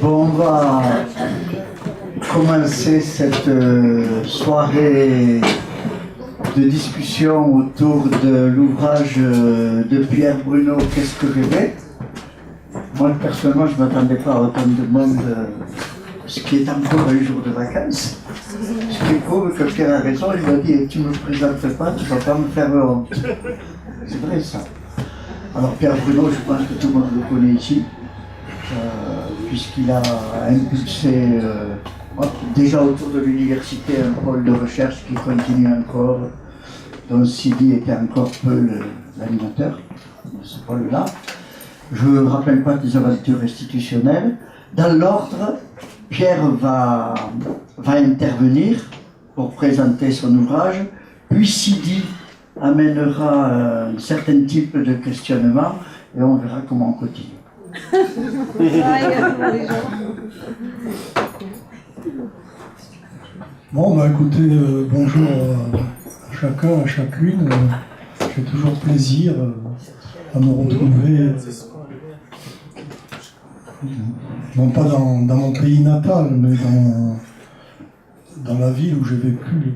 Bon, on va commencer cette soirée de discussion autour de l'ouvrage de Pierre Bruno, Qu'est-ce que rêver? Moi, personnellement, je ne m'attendais pas à autant de monde, ce qui est encore un jour de vacances. Ce qui prouve que Pierre a raison, il m'a dit, tu ne me présentes pas, tu ne vas pas me faire honte. C'est vrai ça. Alors Pierre Bruno, je pense que tout le monde le connaît ici, puisqu'il a impulsé déjà autour de l'université un pôle de recherche qui continue encore, dont Sidi était encore peu l'animateur de ce pôle-là. Je ne rappelle pas des aventures institutionnelles. Dans l'ordre, Pierre va intervenir pour présenter son ouvrage, puis Sidi amènera un certain type de questionnement et on verra comment on continue. Bon, bah écoutez, bonjour à chacun, à chacune. J'ai toujours plaisir à me retrouver, non pas dans mon pays natal, mais dans la ville où j'ai vécu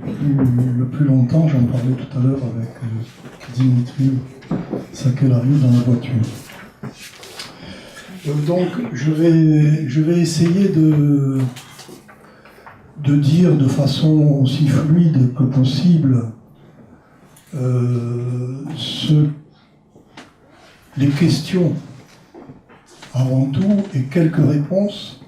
le plus longtemps. J'en parlais tout à l'heure avec Dimitri Sakellariou dans la voiture. Donc je vais essayer de dire de façon aussi fluide que possible les questions avant tout et quelques réponses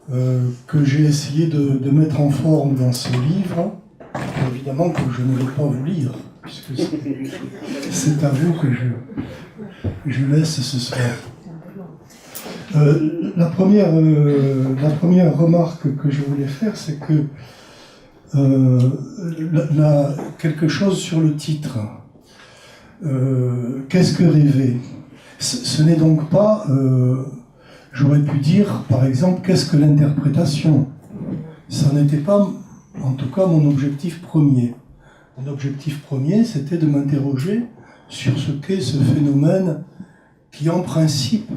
que j'ai essayé de mettre en forme dans ce livre. Évidemment que je ne vais pas vous lire, puisque c'est à vous que je laisse ce soir. La première remarque que je voulais faire, c'est que quelque chose sur le titre. Qu'est-ce que rêver? Ce n'est donc pas, j'aurais pu dire par exemple, qu'est-ce que l'interprétation? Ça n'était pas, en tout cas, mon objectif premier. Mon objectif premier, c'était de m'interroger sur ce qu'est ce phénomène qui, en principe,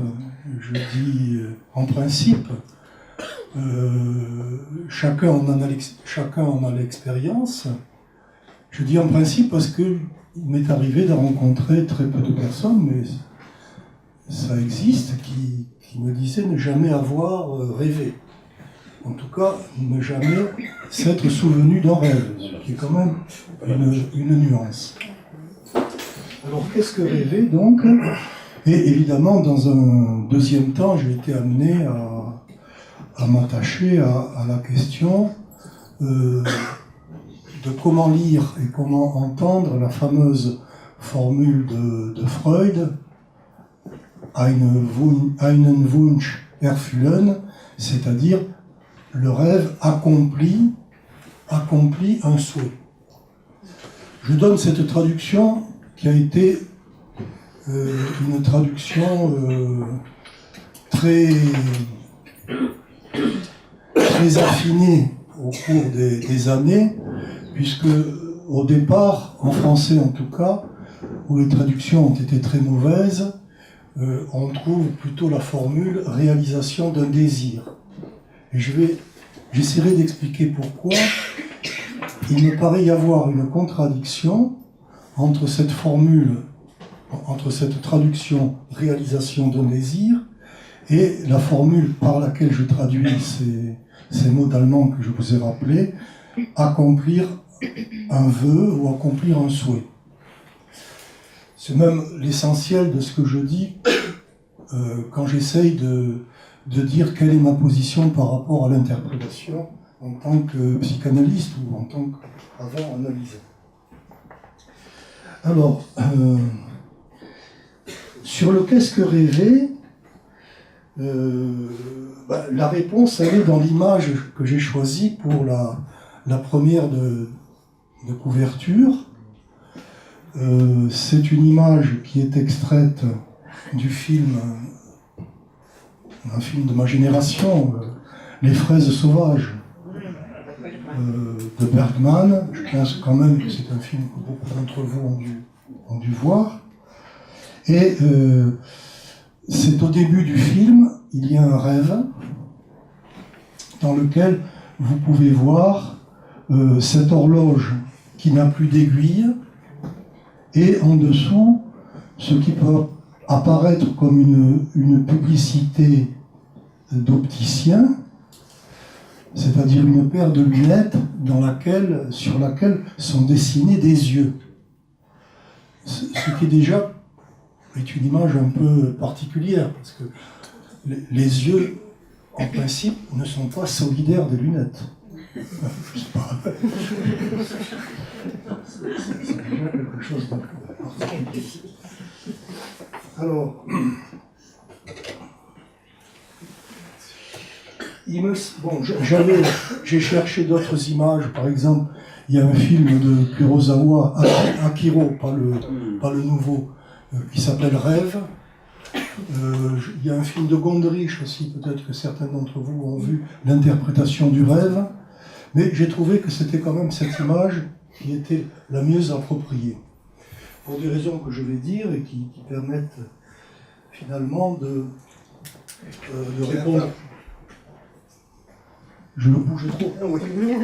je dis en principe, chacun en a l'expérience. Je dis en principe parce qu'il m'est arrivé de rencontrer très peu de personnes, mais ça existe, qui me disaient ne jamais avoir rêvé. En tout cas, ne jamais s'être souvenu d'un rêve, ce qui est quand même une nuance. Alors, qu'est-ce que rêver, donc? Et évidemment, dans un deuxième temps, j'ai été amené à m'attacher à la question de comment lire et comment entendre la fameuse formule de Freud, einen Wunsch erfüllen, c'est-à-dire le rêve accomplit un souhait. Je donne cette traduction qui a été une traduction très affinée au cours des années, puisque au départ, en français en tout cas, où les traductions ont été très mauvaises, on trouve plutôt la formule « réalisation d'un désir ». Et j'essaierai d'expliquer pourquoi il me paraît y avoir une contradiction entre cette formule, entre cette traduction « réalisation d'un désir » et la formule par laquelle je traduis ces mots d'allemand que je vous ai rappelés, « accomplir un vœu » ou « accomplir un souhait ». C'est même l'essentiel de ce que je dis quand j'essaye de dire quelle est ma position par rapport à l'interprétation en tant que psychanalyste ou en tant qu'avant analyseur. Alors, sur le qu'est-ce que rêver, la réponse elle est dans l'image que j'ai choisie pour la première de couverture. C'est une image qui est extraite du film, un film de ma génération, Les fraises sauvages de Bergman. Je pense quand même que c'est un film que beaucoup d'entre vous ont dû voir. Et c'est au début du film, il y a un rêve dans lequel vous pouvez voir cette horloge qui n'a plus d'aiguille et en dessous ce qui peut apparaître comme une publicité d'opticien, c'est-à-dire une paire de lunettes sur laquelle sont dessinés des yeux. Ce qui déjà est une image un peu particulière, parce que les yeux, en principe, ne sont pas solidaires des lunettes. Je sais pas. C'est déjà quelque chose de particulier. Alors, j'ai cherché d'autres images. Par exemple, il y a un film de Kurosawa, Akiro, pas le nouveau, qui s'appelle Rêve. Il y a un film de Gondrich aussi, peut-être que certains d'entre vous ont vu l'interprétation du rêve. Mais j'ai trouvé que c'était quand même cette image qui était la mieux appropriée. Pour des raisons que je vais dire et qui permettent finalement de répondre. Je le bouge trop. Ah oui. Bien,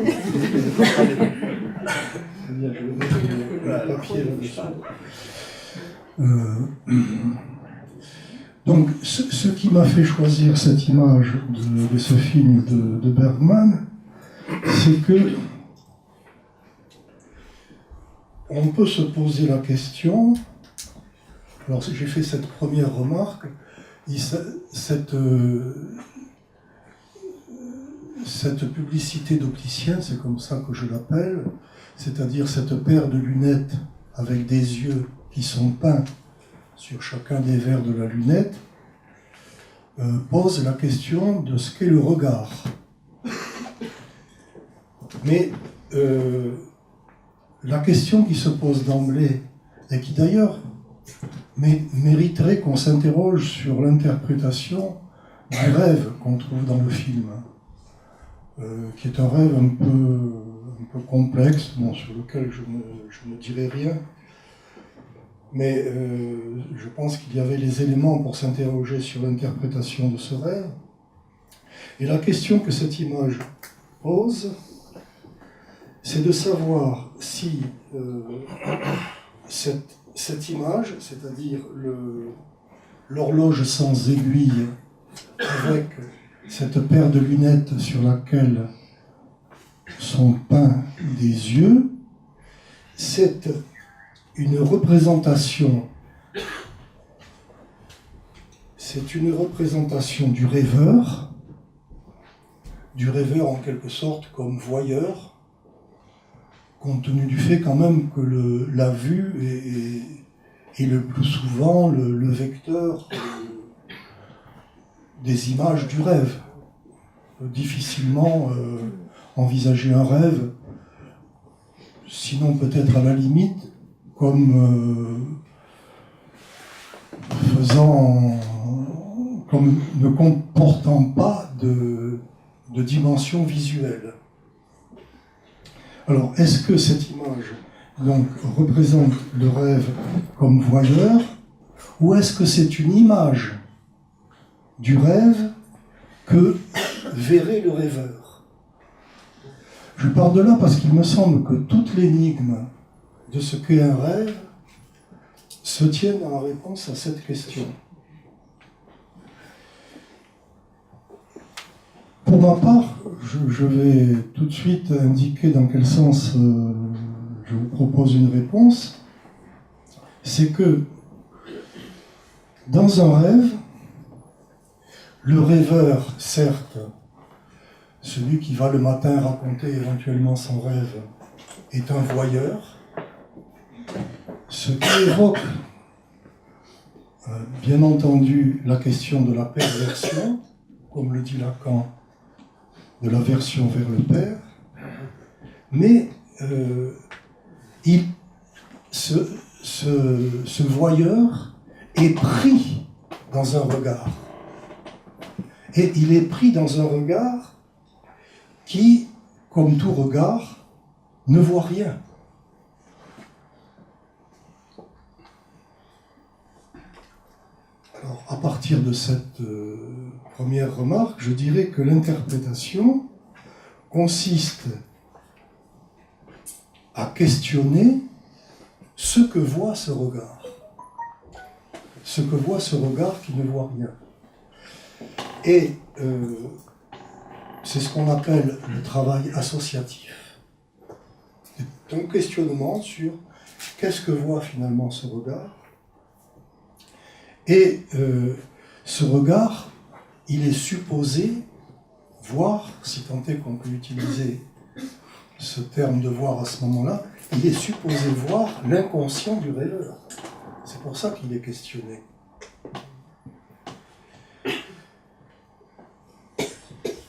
je vais mettre le papier là-dessus. Donc, ce qui m'a fait choisir cette image de ce film de Bergman, c'est que on peut se poser la question. Alors, j'ai fait cette première remarque. Cette publicité d'opticien, c'est comme ça que je l'appelle, c'est-à-dire cette paire de lunettes avec des yeux qui sont peints sur chacun des verres de la lunette, pose la question de ce qu'est le regard. Mais la question qui se pose d'emblée, et qui d'ailleurs mériterait qu'on s'interroge sur l'interprétation du rêve qu'on trouve dans le film, qui est un rêve un peu complexe, bon, sur lequel je ne dirai rien, mais je pense qu'il y avait les éléments pour s'interroger sur l'interprétation de ce rêve. Et la question que cette image pose, c'est de savoir si cette image, c'est-à-dire l'horloge sans aiguille, avec cette paire de lunettes sur laquelle sont peints des yeux, c'est une représentation du rêveur en quelque sorte comme voyeur, compte tenu du fait quand même que la vue est le plus souvent le vecteur des images du rêve. Difficilement envisager un rêve, sinon peut-être à la limite, comme ne comportant pas de dimension visuelle. Alors, est-ce que cette image donc représente le rêve comme voyeur, ou est-ce que c'est une image du rêve que verrait le rêveur? Je pars de là parce qu'il me semble que toute l'énigme de ce qu'est un rêve se tient dans la réponse à cette question. Pour ma part, je vais tout de suite indiquer dans quel sens je vous propose une réponse. C'est que dans un rêve, le rêveur, certes, celui qui va le matin raconter éventuellement son rêve, est un voyeur. Ce qui évoque, bien entendu, la question de la perversion, comme le dit Lacan, de la version vers le père, mais ce voyeur est pris dans un regard. Et il est pris dans un regard qui, comme tout regard, ne voit rien. Alors, à partir de cette première remarque, je dirais que l'interprétation consiste à questionner ce que voit ce regard. Ce que voit ce regard qui ne voit rien. Et c'est ce qu'on appelle le travail associatif. C'est un questionnement sur qu'est-ce que voit finalement ce regard. Et ce regard, il est supposé voir, si tant est qu'on peut utiliser ce terme de voir à ce moment-là, il est supposé voir l'inconscient du rêveur. C'est pour ça qu'il est questionné.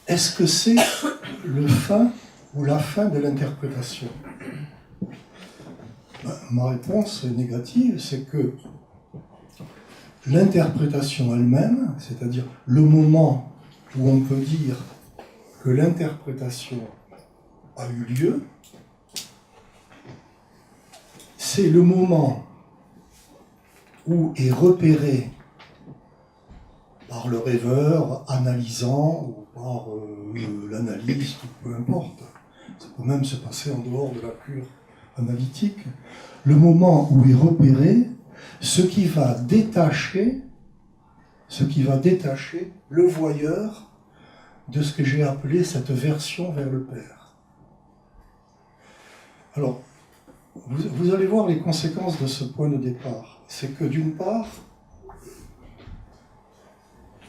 Est-ce que c'est le fin ou la fin de l'interprétation? Ma réponse négative, c'est que l'interprétation elle-même, c'est-à-dire le moment où on peut dire que l'interprétation a eu lieu, c'est le moment où est repéré par le rêveur analysant ou par l'analyste, ou peu importe. Ça peut même se passer en dehors de la pure analytique. Le moment où est repéré ce qui va détacher le voyeur de ce que j'ai appelé cette version vers le Père. Alors, vous allez voir les conséquences de ce point de départ. C'est que d'une part,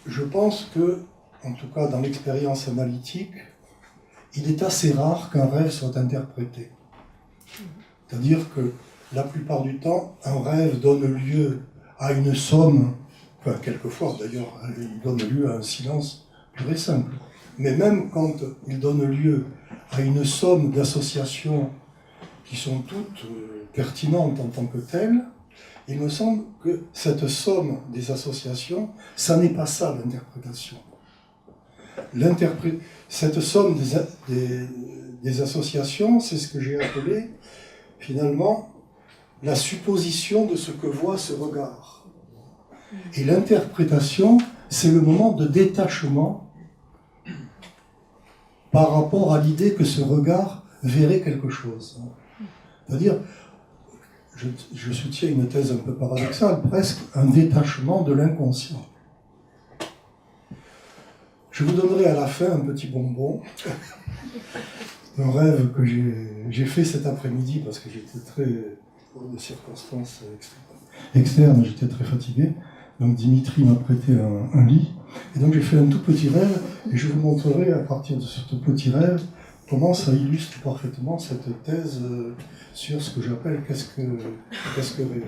je pense que, en tout cas dans l'expérience analytique, il est assez rare qu'un rêve soit interprété. C'est-à-dire que la plupart du temps, un rêve donne lieu à une somme, enfin quelquefois d'ailleurs, il donne lieu à un silence pur et simple. Mais même quand il donne lieu à une somme d'associations qui sont toutes pertinentes en tant que telles, il me semble que cette somme des associations, ça n'est pas ça l'interprétation. Cette somme des associations, c'est ce que j'ai appelé finalement la supposition de ce que voit ce regard. Et l'interprétation, c'est le moment de détachement par rapport à l'idée que ce regard verrait quelque chose. C'est-à-dire, je soutiens une thèse un peu paradoxale, presque un détachement de l'inconscient. Je vous donnerai à la fin un petit bonbon, un rêve que j'ai fait cet après-midi parce que j'étais très, pour des circonstances externes, j'étais très fatigué. Donc Dimitri m'a prêté un lit, et donc j'ai fait un tout petit rêve, et je vous montrerai à partir de ce tout petit rêve comment ça illustre parfaitement cette thèse sur ce que j'appelle qu'est-ce que rêver.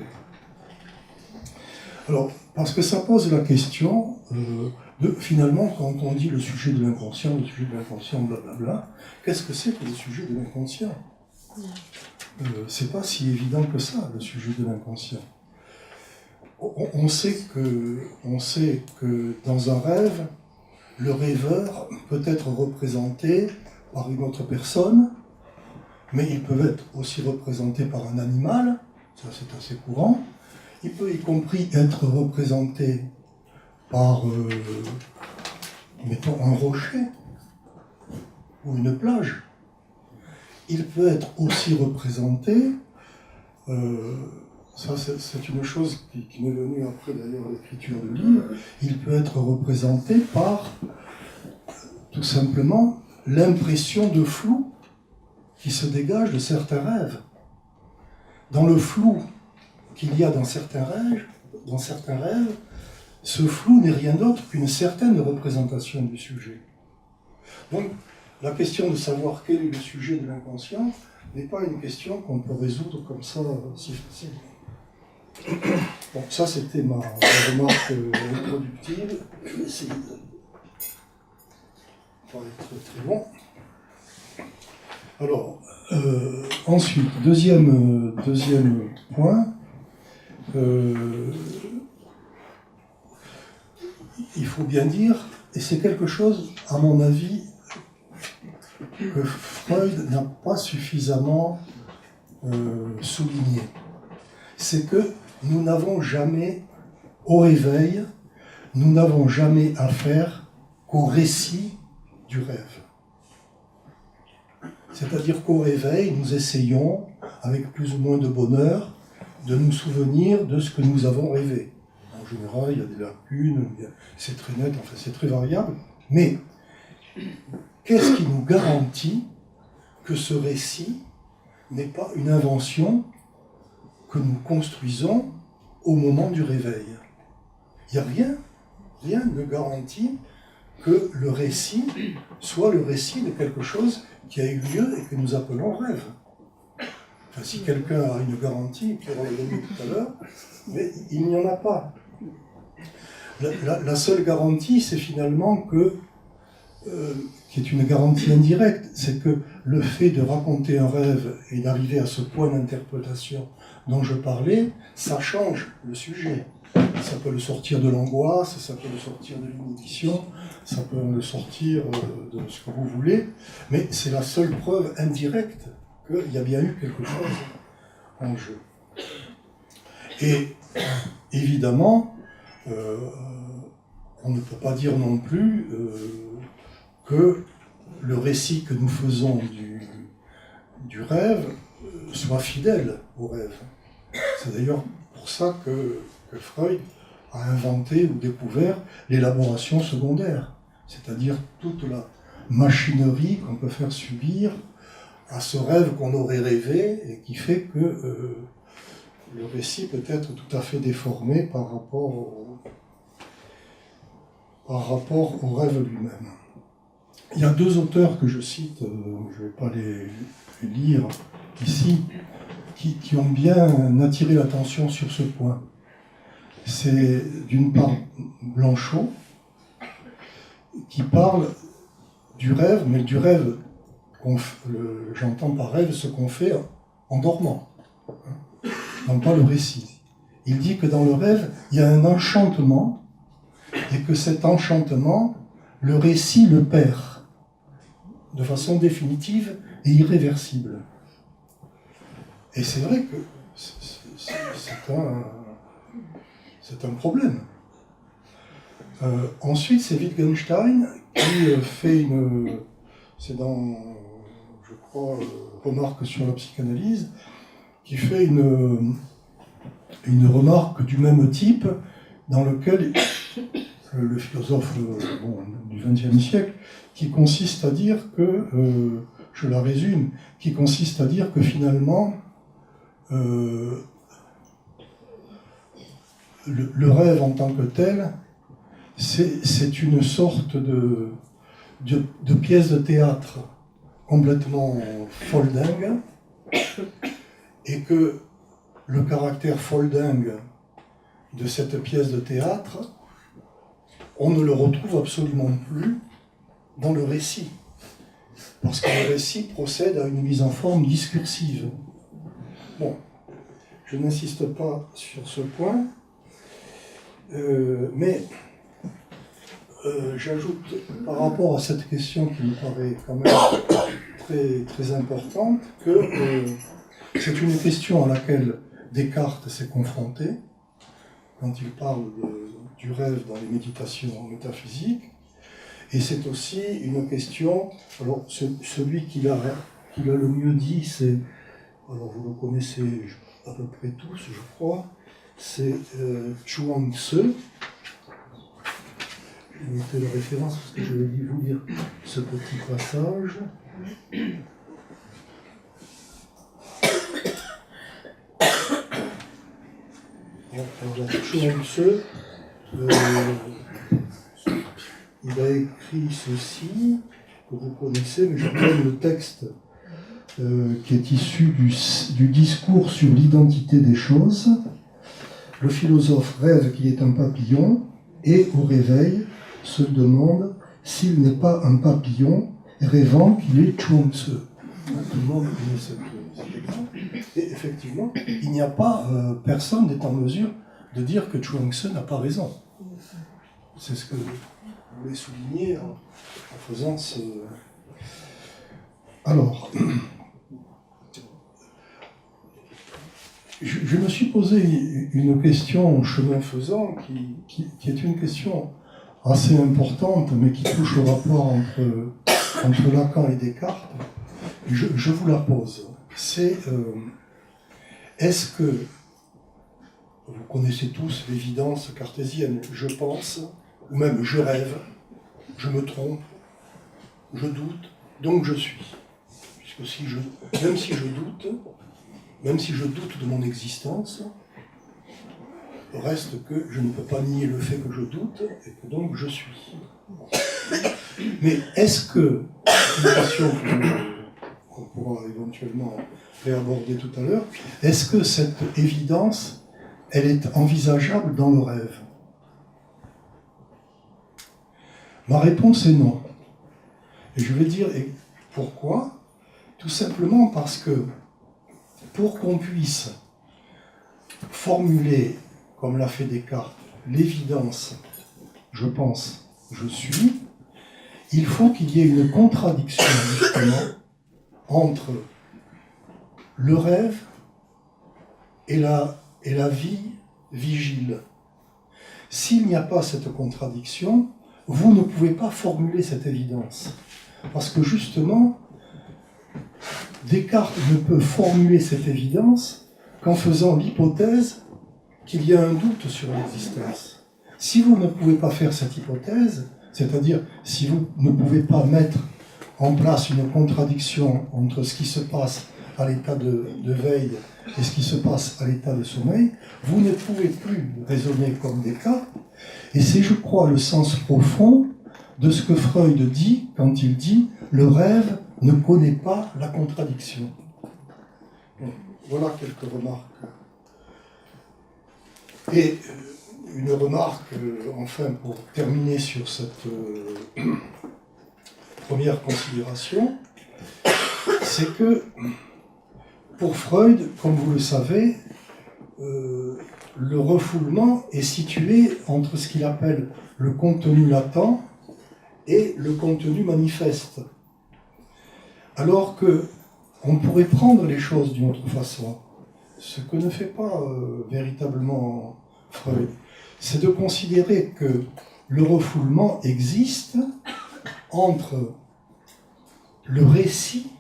Alors, parce que ça pose la question de, finalement, quand on dit le sujet de l'inconscient, blablabla, qu'est-ce que c'est que le sujet de l'inconscient? C'est pas si évident que ça, le sujet de l'inconscient. On sait que dans un rêve, le rêveur peut être représenté par une autre personne, mais il peut être aussi représenté par un animal, ça c'est assez courant. Il peut y compris être représenté par, mettons, un rocher ou une plage. Il peut être aussi représenté, ça c'est une chose qui m'est venue après d'ailleurs l'écriture du livre, il peut être représenté par tout simplement l'impression de flou qui se dégage de certains rêves. Dans le flou qu'il y a dans certains rêves, ce flou n'est rien d'autre qu'une certaine représentation du sujet. Donc, la question de savoir quel est le sujet de l'inconscient n'est pas une question qu'on peut résoudre comme ça, si facile. Bon, ça c'était ma remarque introductive. Je vais essayer de pas être très long. Alors, ensuite, deuxième point, il faut bien dire, et c'est quelque chose, à mon avis, que Freud n'a pas suffisamment souligné. C'est que nous n'avons jamais, au réveil, nous n'avons jamais affaire qu'au récit du rêve. C'est-à-dire qu'au réveil, nous essayons, avec plus ou moins de bonheur, de nous souvenir de ce que nous avons rêvé. En général, il y a des lacunes, c'est très net, enfin c'est très variable. Mais qu'est-ce qui nous garantit que ce récit n'est pas une invention que nous construisons au moment du réveil? Il n'y a rien ne garantit que le récit soit le récit de quelque chose qui a eu lieu et que nous appelons rêve. Enfin, si quelqu'un a une garantie, Pierre l'a donné tout à l'heure, mais il n'y en a pas. La seule garantie, c'est finalement que, qui est une garantie indirecte, c'est que le fait de raconter un rêve et d'arriver à ce point d'interprétation dont je parlais, ça change le sujet. Ça peut le sortir de l'angoisse, ça peut le sortir de l'inhibition, ça peut le sortir de ce que vous voulez, mais c'est la seule preuve indirecte qu'il y a bien eu quelque chose en jeu. Et évidemment, on ne peut pas dire non plus que le récit que nous faisons du rêve soit fidèle au rêve. C'est d'ailleurs pour ça que Freud a inventé ou découvert l'élaboration secondaire, c'est-à-dire toute la machinerie qu'on peut faire subir à ce rêve qu'on aurait rêvé et qui fait que le récit peut être tout à fait déformé par rapport au rêve lui-même. Il y a deux auteurs que je cite, je ne vais pas les lire ici, qui ont bien attiré l'attention sur ce point. C'est d'une part Blanchot, qui parle du rêve, mais du rêve, j'entends par rêve ce qu'on fait en dormant, non pas le récit. Il dit que dans le rêve, il y a un enchantement, et que cet enchantement, le récit le perd, de façon définitive et irréversible. Et c'est vrai que c'est un problème. Ensuite, c'est Wittgenstein qui fait c'est dans, je crois, Remarque sur la psychanalyse, qui fait une remarque du même type, dans lequel le philosophe du XXe siècle, qui consiste à dire que, je la résume, qui consiste à dire que finalement, le rêve en tant que tel, c'est une sorte de pièce de théâtre complètement foldingue, et que le caractère foldingue de cette pièce de théâtre, on ne le retrouve absolument plus dans le récit, parce que le récit procède à une mise en forme discursive. Bon, je n'insiste pas sur ce point, mais j'ajoute par rapport à cette question qui me paraît quand même très, très importante, que c'est une question à laquelle Descartes s'est confronté quand il parle du rêve dans les méditations métaphysiques, et c'est aussi une question, alors celui qui l'a le mieux dit, c'est, alors vous le connaissez à peu près tous, je crois, c'est Chuang Tzu. Je vais noter la référence parce que je vais vous lire ce petit passage. Alors, Chuang Tzu, il a écrit ceci, que vous connaissez, mais je donne le texte qui est issu du discours sur l'identité des choses. Le philosophe rêve qu'il est un papillon et, au réveil, se demande s'il n'est pas un papillon rêvant qu'il est Chuang Tzu. Tout le monde connaît cet exemple. Et effectivement, il n'y a pas, personne n'est en mesure de dire que Chuang Tzu n'a pas raison. C'est ce que je voulais souligner en faisant ce... Alors, je je me suis posé une question en chemin faisant qui est une question assez importante, mais qui touche au rapport entre Lacan et Descartes. Je vous la pose. C'est est-ce que, vous connaissez tous l'évidence cartésienne, je pense, ou même je rêve, je me trompe, je doute, donc je suis. Puisque même si je doute de mon existence, reste que je ne peux pas nier le fait que je doute et que donc je suis. Mais est-ce que, une question qu'on pourra éventuellement réaborder tout à l'heure, est-ce que cette évidence, elle est envisageable dans le rêve? Ma réponse est non. Et je vais dire pourquoi. Tout simplement parce que pour qu'on puisse formuler, comme l'a fait Descartes, l'évidence, je pense, je suis, il faut qu'il y ait une contradiction justement entre le rêve et la vie vigile. S'il n'y a pas cette contradiction, vous ne pouvez pas formuler cette évidence. Parce que justement, Descartes ne peut formuler cette évidence qu'en faisant l'hypothèse qu'il y a un doute sur l'existence. Si vous ne pouvez pas faire cette hypothèse, c'est-à-dire si vous ne pouvez pas mettre en place une contradiction entre ce qui se passe à l'état de veille et ce qui se passe à l'état de sommeil, vous ne pouvez plus raisonner comme Descartes. Et c'est, je crois, le sens profond de ce que Freud dit quand il dit « le rêve ne connaît pas la contradiction ». Voilà quelques remarques. Et une remarque, enfin, pour terminer sur cette première considération, c'est que pour Freud, comme vous le savez, le refoulement est situé entre ce qu'il appelle le contenu latent et le contenu manifeste. Alors que on pourrait prendre les choses d'une autre façon. Ce que ne fait pas véritablement Freud, c'est de considérer que le refoulement existe entre le récit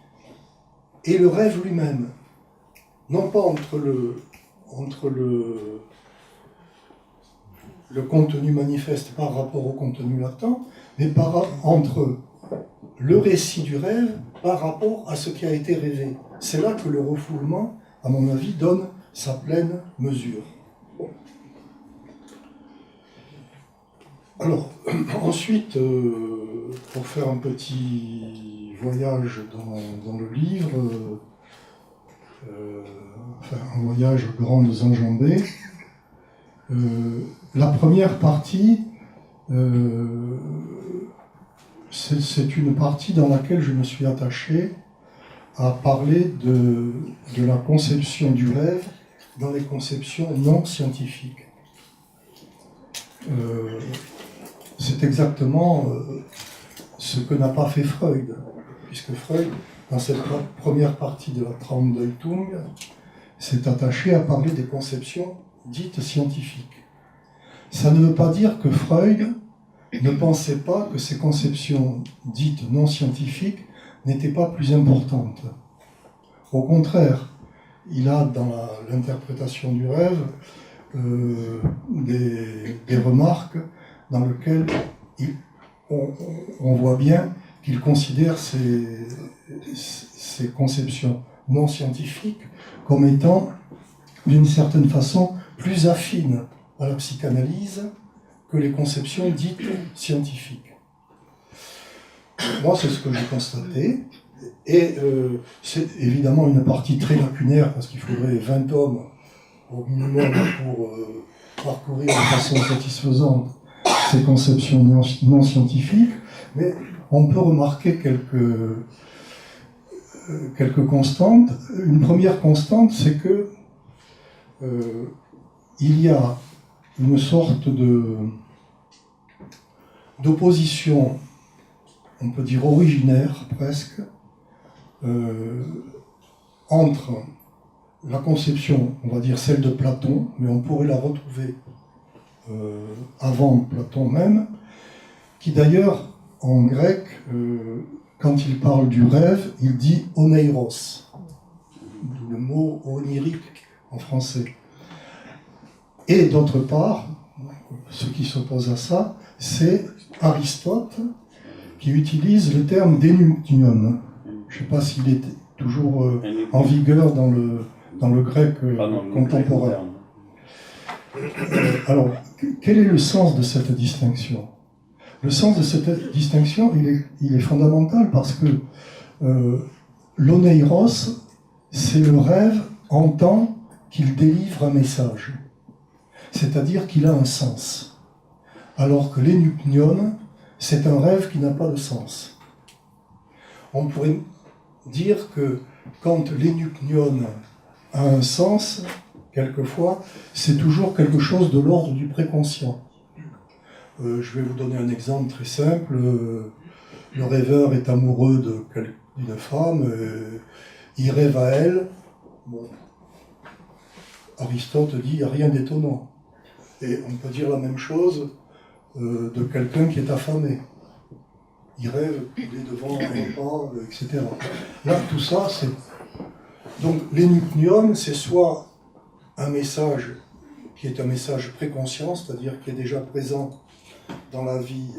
et le rêve lui-même. Non pas entre le contenu manifeste par rapport au contenu latent, mais entre le récit du rêve par rapport à ce qui a été rêvé. C'est là que le refoulement, à mon avis, donne sa pleine mesure. Alors, ensuite, pour faire un petit voyage dans le livre, enfin, un voyage aux grandes enjambées, la première partie, c'est une partie dans laquelle je me suis attaché à parler de la conception du rêve dans les conceptions non scientifiques. C'est exactement ce que n'a pas fait Freud, puisque Freud, dans cette première partie de la Traumdeutung, s'est attaché à parler des conceptions dites scientifiques. Ça ne veut pas dire que Freud ne pensait pas que ces conceptions dites non scientifiques n'étaient pas plus importantes. Au contraire, il a dans l'interprétation du rêve des remarques dans lesquelles on voit bien qu'il considère ces conceptions non scientifiques comme étant d'une certaine façon plus affines à la psychanalyse que les conceptions dites scientifiques. Moi, c'est ce que j'ai constaté, et c'est évidemment une partie très lacunaire, parce qu'il faudrait 20 tomes au minimum pour parcourir de façon satisfaisante ces conceptions non scientifiques, mais on peut remarquer quelques constantes. Une première constante, c'est que il y a une sorte d'opposition, on peut dire originaire presque, entre la conception, on va dire celle de Platon, mais on pourrait la retrouver avant Platon même, qui d'ailleurs, en grec, quand il parle du rêve, il dit oneiros, d'où le mot onirique en français. Et d'autre part, ce qui s'oppose à ça, c'est Aristote qui utilise le terme d'énuptium. Je ne sais pas s'il est toujours en vigueur dans le grec contemporain. Alors, quel est le sens de cette distinction ? Le sens de cette distinction, il est fondamental parce que l'oneiros, c'est le rêve en tant qu'il délivre un message, c'est-à-dire qu'il a un sens. Alors que l'énuptium, c'est un rêve qui n'a pas de sens. On pourrait dire que quand l'énuptium a un sens, quelquefois, c'est toujours quelque chose de l'ordre du préconscient. Je vais vous donner un exemple très simple. Le rêveur est amoureux d'une femme, il rêve à elle. Bon. Aristote dit qu'il n'y a rien d'étonnant. Et on peut dire la même chose de quelqu'un qui est affamé. Il rêve, il est devant un repas, etc. Là, tout ça, c'est... Donc, l'énuptium, c'est soit un message qui est un message préconscient, c'est-à-dire qui est déjà présent dans la vie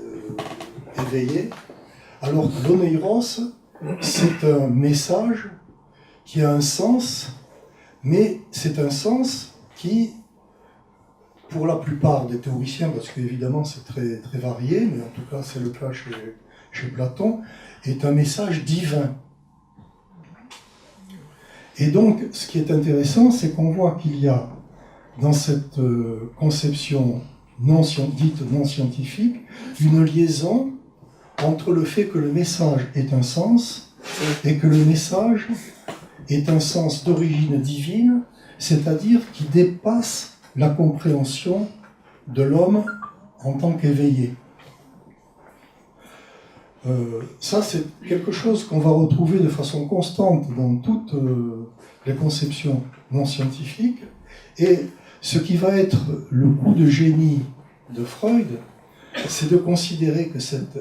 éveillée, alors que l'oneiros, c'est un message qui a un sens, mais c'est un sens qui, pour la plupart des théoriciens, parce qu'évidemment c'est très, très varié, mais en tout cas c'est le cas chez Platon, est un message divin. Et donc, ce qui est intéressant, c'est qu'on voit qu'il y a dans cette conception dite non scientifique, une liaison entre le fait que le message ait un sens et que le message ait un sens d'origine divine, c'est-à-dire qui dépasse la compréhension de l'homme en tant qu'éveillé. Ça, c'est quelque chose qu'on va retrouver de façon constante dans toutes les conceptions non scientifiques. Et ce qui va être le coup de génie de Freud, c'est de considérer que cette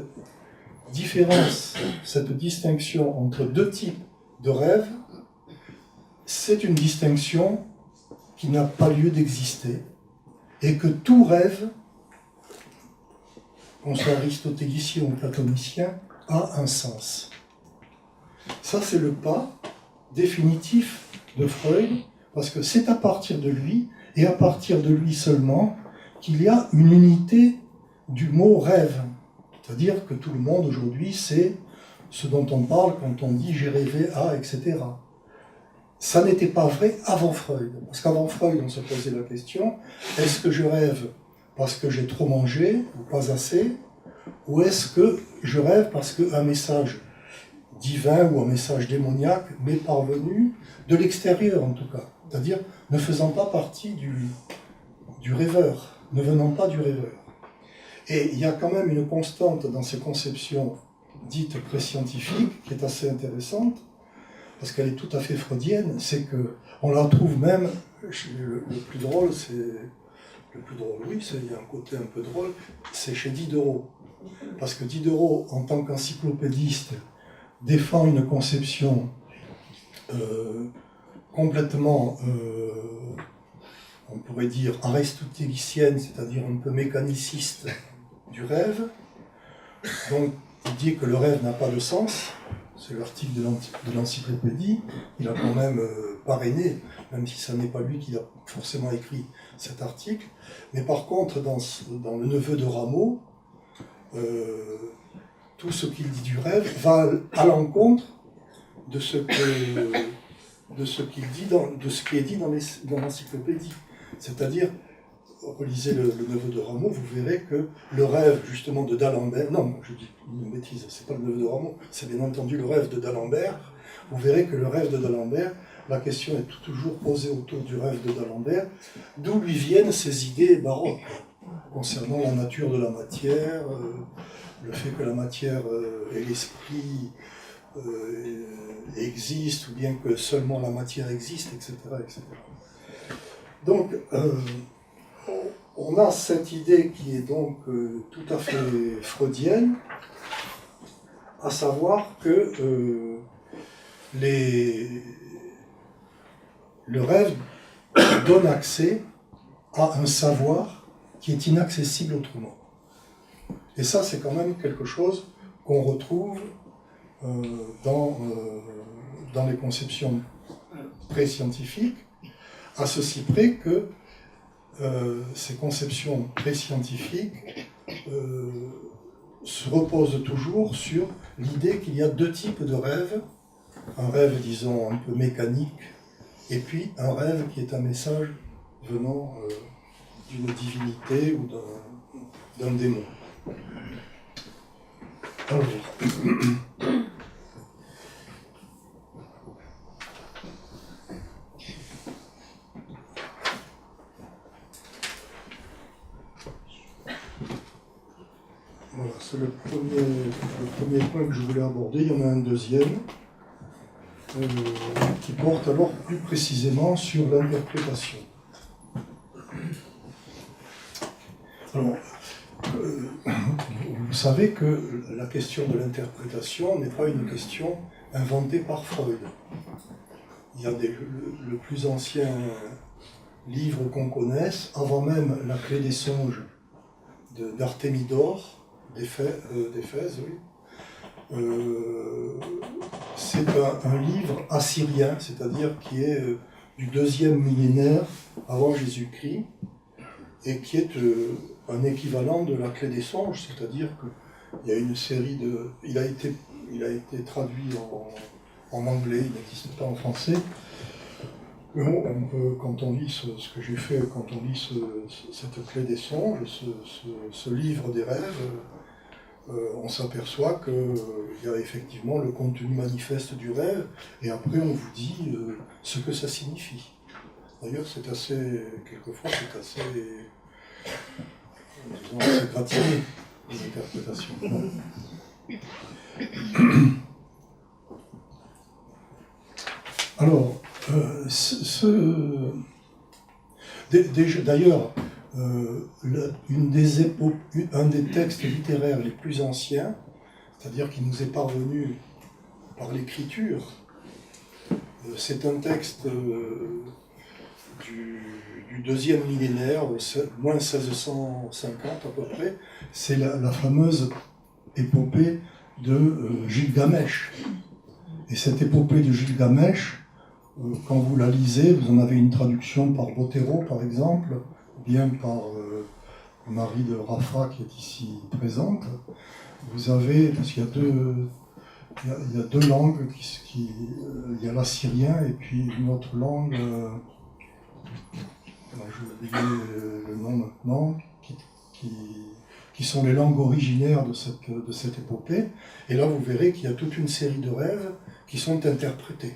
différence, cette distinction entre deux types de rêves, c'est une distinction qui n'a pas lieu d'exister, et que tout rêve, qu'on soit aristotélicien ou platonicien, a un sens. Ça, c'est le pas définitif de Freud, parce que c'est à partir de lui, et à partir de lui seulement, qu'il y a une unité du mot rêve. C'est-à-dire que tout le monde aujourd'hui sait ce dont on parle quand on dit « j'ai rêvé à », etc. Ça n'était pas vrai avant Freud. Parce qu'avant Freud, on se posait la question, est-ce que je rêve parce que j'ai trop mangé ou pas assez, ou est-ce que je rêve parce qu'un message divin ou un message démoniaque m'est parvenu de l'extérieur en tout cas, c'est-à-dire ne faisant pas partie du rêveur, ne venant pas du rêveur. Et il y a quand même une constante dans ces conceptions dites pré-scientifiques qui est assez intéressante, parce qu'elle est tout à fait freudienne, c'est qu'on la trouve même, le plus drôle, oui, il y a un côté un peu drôle, c'est chez Diderot. Parce que Diderot, en tant qu'encyclopédiste, défend une conception complètement, on pourrait dire, aristotélicienne, c'est-à-dire un peu mécaniciste du rêve. Donc, il dit que le rêve n'a pas de sens. C'est l'article de l'encyclopédie. Il a quand même parrainé, même si ce n'est pas lui qui a forcément écrit cet article. Mais par contre, dans le neveu de Rameau, tout ce qu'il dit du rêve va à l'encontre de ce qui est dit dans l'encyclopédie. C'est-à-dire, relisez le neveu de Rameau, vous verrez que le rêve justement de d'Alembert, non, je dis une bêtise, c'est pas le neveu de Rameau, c'est bien entendu le rêve de d'Alembert. Vous verrez que le rêve de d'Alembert, la question est toujours posée autour du rêve de d'Alembert, d'où lui viennent ces idées baroques concernant la nature de la matière, le fait que la matière et l'esprit existe, ou bien que seulement la matière existe, etc. etc. Donc, on a cette idée qui est donc tout à fait freudienne, à savoir que le rêve donne accès à un savoir qui est inaccessible autrement. Et ça, c'est quand même quelque chose qu'on retrouve dans les conceptions pré-scientifiques, à ceci près que ces conceptions pré-scientifiques se reposent toujours sur l'idée qu'il y a deux types de rêves. Un rêve, disons, un peu mécanique, et puis un rêve qui est un message venant d'une divinité ou d'un démon. Alors, voilà, c'est le premier point que je voulais aborder. Il y en a un deuxième qui porte alors plus précisément sur l'interprétation. Alors, vous savez que la question de l'interprétation n'est pas une question inventée par Freud. Il y a le plus ancien livre qu'on connaisse, avant même La Clé des songes d'Artémidore, d'Éphèse, oui. C'est un livre assyrien, c'est-à-dire qui est du 2e millénaire avant Jésus-Christ, et qui est un équivalent de La Clé des songes, c'est-à-dire qu'il y a une série de... Il a été traduit en anglais, il n'existe pas en français. On peut, quand on lit ce que j'ai fait, quand on lit cette Clé des songes, ce livre des rêves, on s'aperçoit qu'il y a effectivement le contenu manifeste du rêve, et après on vous dit ce que ça signifie. D'ailleurs, c'est assez, quelquefois, c'est assez gratifiant, l'interprétation. Alors, d'ailleurs, un des textes littéraires les plus anciens, c'est-à-dire qui nous est parvenu par l'écriture, c'est un texte du 2e millénaire, moins 1650 à peu près, c'est la fameuse épopée de Gilgamesh. Et cette épopée de Gilgamesh, quand vous la lisez, vous en avez une traduction par Bottero par exemple, ou bien par Marie de Rafra qui est ici présente. Vous avez, parce qu'il y a deux langues, il y a l'assyrien et puis une autre langue, je vais oublier le nom maintenant, qui sont les langues originaires de cette épopée. Et là, vous verrez qu'il y a toute une série de rêves qui sont interprétés.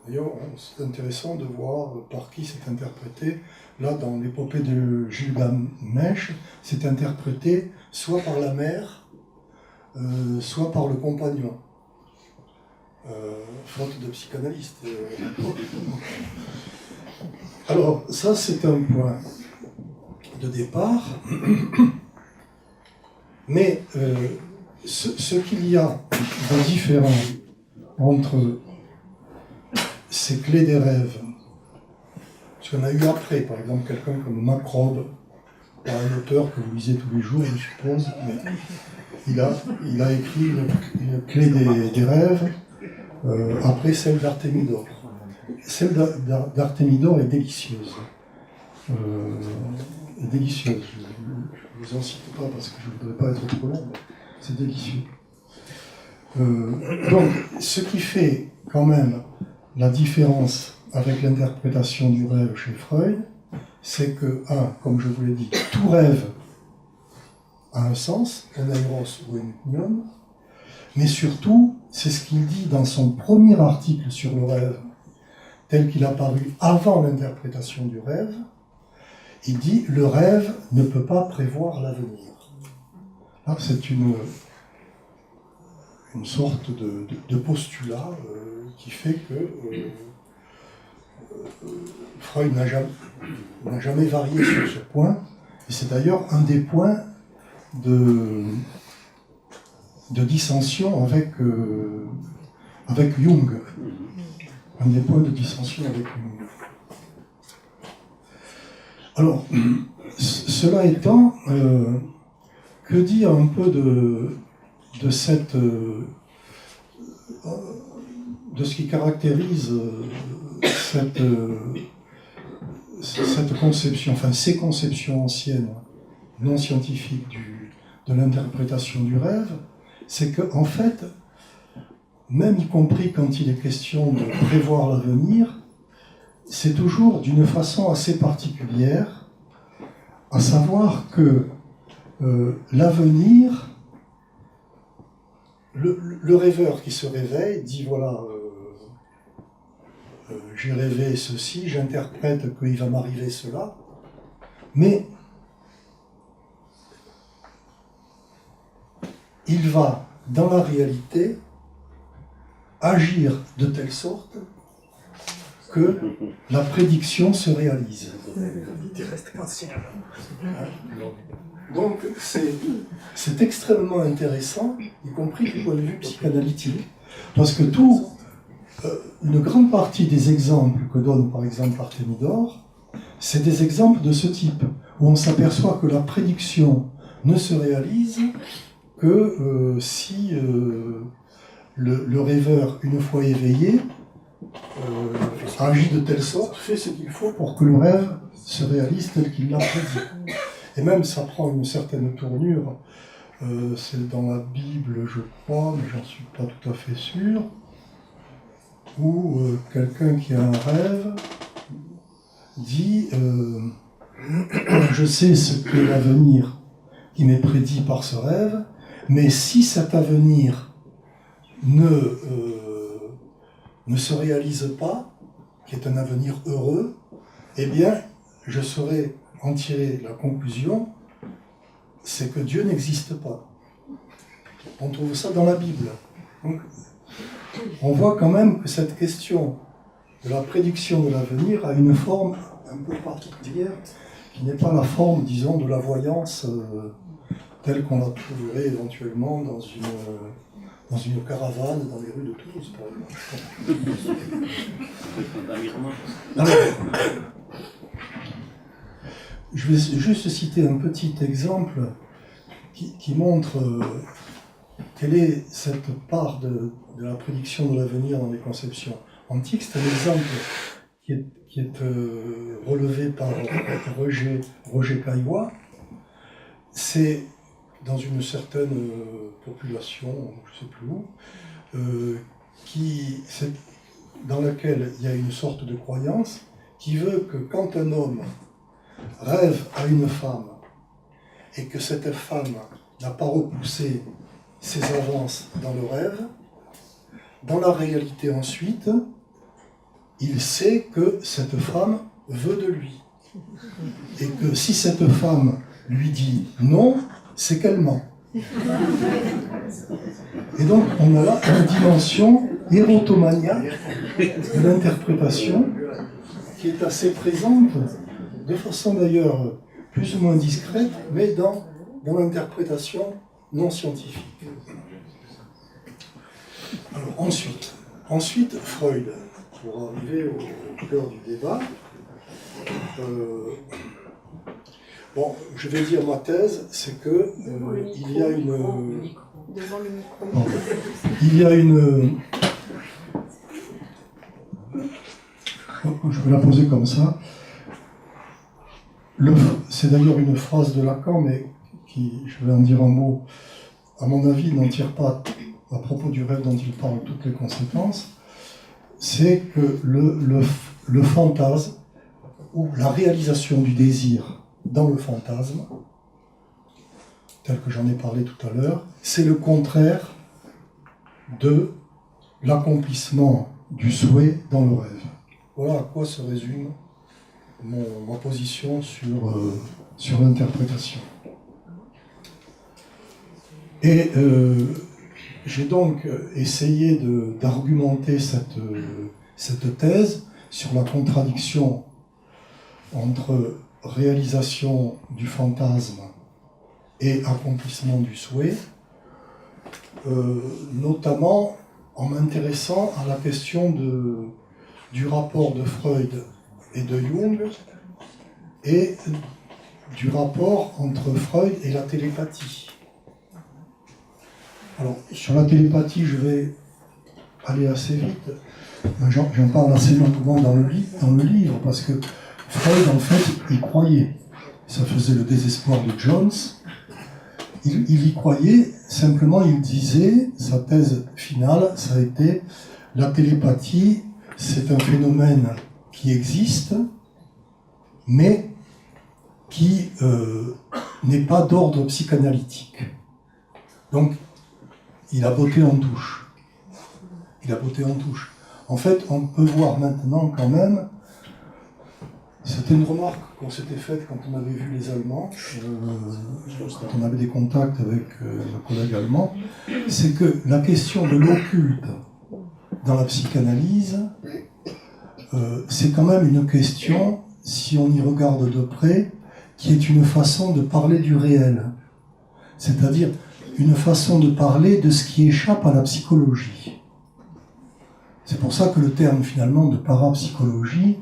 D'ailleurs, c'est intéressant de voir par qui c'est interprété. Là, dans l'épopée de Gilgamesh, c'est interprété soit par la mère, soit par le compagnon. Faute de psychanalyste. Alors, ça, c'est un point de départ. Mais ce qu'il y a de différent entre ces clés des rêves, parce qu'on a eu après, par exemple, quelqu'un comme Macrobe, un auteur que vous lisez tous les jours, je suppose, mais il a écrit une clé des rêves après celle d'Artémidore. Celle d'Artémidore est délicieuse. Je ne vous en cite pas parce que je ne voudrais pas être trop long, mais c'est délicieux. Donc, ce qui fait quand même la différence avec l'interprétation du rêve chez Freud, c'est que, comme je vous l'ai dit, tout rêve a un sens, un eros ou un union, mais surtout, c'est ce qu'il dit dans son premier article sur le rêve, tel qu'il a paru avant l'interprétation du rêve. Il dit « le rêve ne peut pas prévoir l'avenir ». Alors c'est une une sorte de postulat qui fait que Freud n'a jamais varié sur ce point, et c'est d'ailleurs un des points de dissension avec Jung. Un des points de dissension avec Jung. Alors, cela étant, que dire un peu de ce qui caractérise cette conception, enfin ces conceptions anciennes, non scientifiques de l'interprétation du rêve, c'est qu'en fait, même y compris quand il est question de prévoir l'avenir, c'est toujours d'une façon assez particulière, à savoir que l'avenir, le rêveur qui se réveille dit voilà, j'ai rêvé ceci, j'interprète qu'il va m'arriver cela, mais il va, dans la réalité, agir de telle sorte que la prédiction se réalise. Donc c'est extrêmement intéressant, y compris du point de vue psychanalytique, parce que une grande partie des exemples que donne par exemple Artémidore, c'est des exemples de ce type, où on s'aperçoit que la prédiction ne se réalise que si le rêveur, une fois éveillé, agit de telle sorte, fait ce qu'il faut pour que le rêve se réalise tel qu'il l'a prédit. Et même ça prend une certaine tournure, c'est dans la Bible je crois, mais j'en suis pas tout à fait sûr, où quelqu'un qui a un rêve dit je sais ce qu'est l'avenir qui m'est prédit par ce rêve, mais si cet avenir ne se réalise pas, qui est un avenir heureux, eh bien, je saurais en tirer la conclusion, c'est que Dieu n'existe pas. On trouve ça dans la Bible. Donc, on voit quand même que cette question de la prédiction de l'avenir a une forme un peu particulière, qui n'est pas la forme, disons, de la voyance telle qu'on la trouverait éventuellement dans une caravane dans les rues de Toulouse, par exemple. Alors, je vais juste citer un petit exemple qui montre quelle est cette part de la prédiction de l'avenir dans les conceptions antiques. C'est un exemple qui est relevé par Roger Caillois. C'est dans une certaine population, je ne sais plus où, dans laquelle il y a une sorte de croyance qui veut que quand un homme rêve à une femme et que cette femme n'a pas repoussé ses avances dans le rêve, dans la réalité ensuite, il sait que cette femme veut de lui. Et que si cette femme lui dit non, c'est qu'elle ment. Et donc on a là une dimension érotomaniaque de l'interprétation qui est assez présente, de façon d'ailleurs plus ou moins discrète, mais dans l'interprétation non scientifique. Alors ensuite Freud, pour arriver au cœur du débat. Bon, je vais dire ma thèse, c'est que il y a une. Je vais la poser comme ça. C'est d'ailleurs une phrase de Lacan, mais je vais en dire un mot, à mon avis, n'en tire pas, à propos du rêve dont il parle, toutes les conséquences. C'est que le fantasme, ou la réalisation du désir dans le fantasme, tel que j'en ai parlé tout à l'heure, c'est le contraire de l'accomplissement du souhait dans le rêve. Voilà à quoi se résume ma position sur l'interprétation. Et j'ai donc essayé d'argumenter cette thèse sur la contradiction entre réalisation du fantasme et accomplissement du souhait, notamment en m'intéressant à la question du rapport de Freud et de Jung et du rapport entre Freud et la télépathie. Alors, sur la télépathie, je vais aller assez vite. J'en parle assez longuement dans le livre, parce que Freud, en fait, y croyait. Ça faisait le désespoir de Jones. Il y croyait, simplement il disait, sa thèse finale, ça a été la télépathie, c'est un phénomène qui existe, mais qui n'est pas d'ordre psychanalytique. Donc, il a botté en touche. En fait, on peut voir maintenant quand même, c'était une remarque qu'on s'était faite quand on avait vu les Allemands, quand on avait des contacts avec nos collègues allemands, c'est que la question de l'occulte dans la psychanalyse, c'est quand même une question, si on y regarde de près, qui est une façon de parler du réel. C'est-à-dire une façon de parler de ce qui échappe à la psychologie. C'est pour ça que le terme finalement de parapsychologie,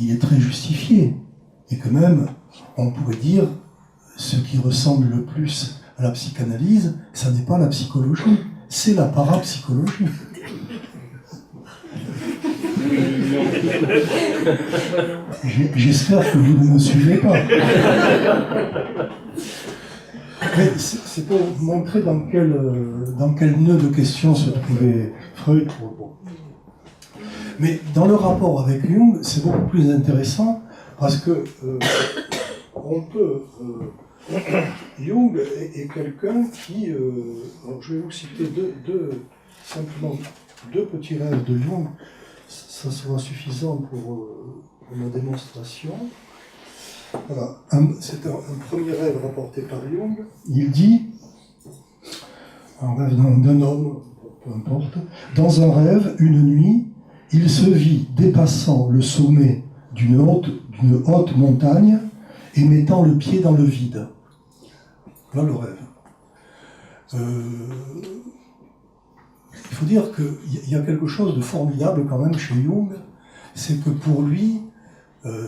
il est très justifié. Et que même, on pourrait dire, ce qui ressemble le plus à la psychanalyse, ça n'est pas la psychologie, c'est la parapsychologie. J'espère que vous ne me suivez pas. Mais c'est pour vous montrer dans quel nœud de questions se trouvait Freud. Mais dans le rapport avec Jung, c'est beaucoup plus intéressant parce que on peut. Jung est quelqu'un qui. Alors je vais vous citer simplement deux petits rêves de Jung. Ça sera suffisant pour ma démonstration. Voilà. C'est un premier rêve rapporté par Jung. Il dit, un rêve d'un homme, peu importe, dans un rêve, une nuit, il se vit dépassant le sommet d'une haute montagne et mettant le pied dans le vide. Voilà le rêve. Il faut dire qu'il y a quelque chose de formidable quand même chez Jung, c'est que pour lui,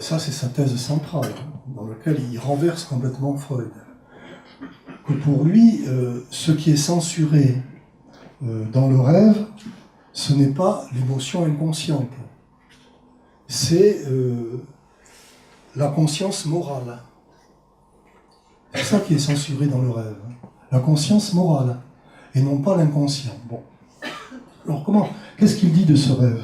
ça c'est sa thèse centrale, dans laquelle il renverse complètement Freud, que pour lui, ce qui est censuré dans le rêve, ce n'est pas l'émotion inconsciente, c'est la conscience morale. C'est ça qui est censuré dans le rêve, la conscience morale, et non pas l'inconscient. Bon. Alors qu'est-ce qu'il dit de ce rêve?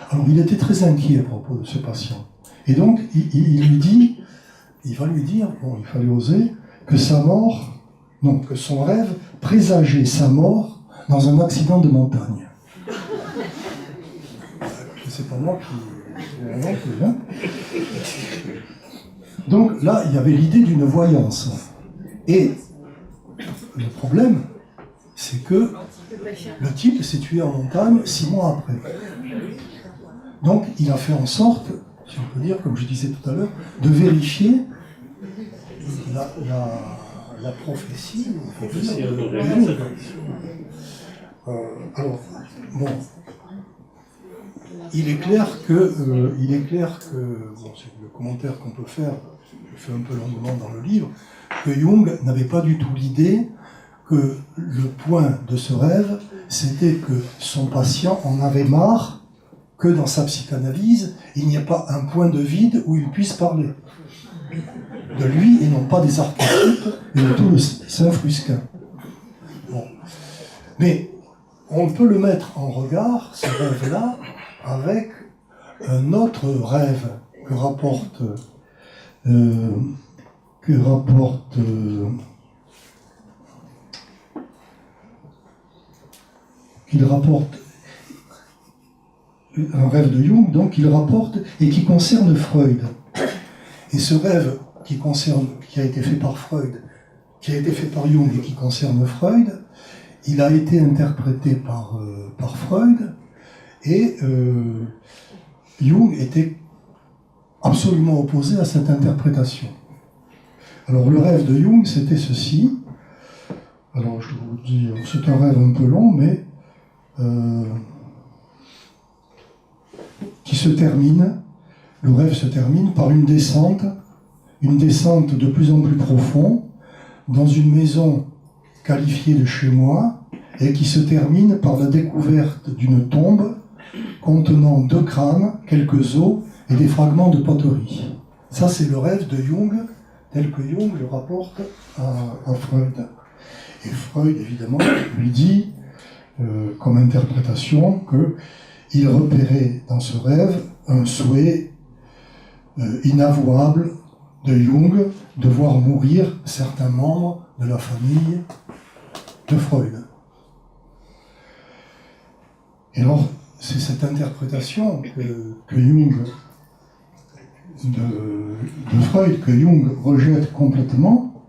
Alors il était très inquiet à propos de ce patient. Et donc il va lui dire, bon, il fallait oser, que que son rêve présageait sa mort dans un accident de montagne. C'est pas moi qui... Donc là, il y avait l'idée d'une voyance. Et le problème, c'est que le type s'est tué en montagne 6 mois après. Donc il a fait en sorte, si on peut dire, comme je disais tout à l'heure, de vérifier la prophétie de Jung. Alors, bon, il est clair que bon, c'est le commentaire qu'on peut faire, je fais un peu longuement dans le livre, que Jung n'avait pas du tout l'idée que le point de ce rêve, c'était que son patient en avait marre que dans sa psychanalyse, il n'y a pas un point de vide où il puisse parler de lui et non pas des archétypes et de tout le Saint-Frusquin. Bon. Mais on peut le mettre en regard, ce rêve-là, avec un autre rêve que rapporte un rêve de Jung, donc il rapporte et qui concerne Freud. Et ce rêve qui a été fait par Freud, qui a été fait par Jung et qui concerne Freud, il a été interprété par Freud, et Jung était absolument opposé à cette interprétation. Alors le rêve de Jung, c'était ceci. Alors je vous dis, c'est un rêve un peu long, mais qui se termine, le rêve se termine par une descente de plus en plus profonde, dans une maison qualifiée de chez moi, et qui se termine par la découverte d'une tombe contenant 2 crânes, quelques os et des fragments de poterie. Ça, c'est le rêve de Jung, tel que Jung le rapporte à Freud. Et Freud, évidemment, lui dit, comme interprétation, qu'il repérait dans ce rêve un souhait inavouable de Jung de voir mourir certains membres de la famille de Freud. Et alors, c'est cette interprétation que Jung, de Freud, que Jung rejette complètement.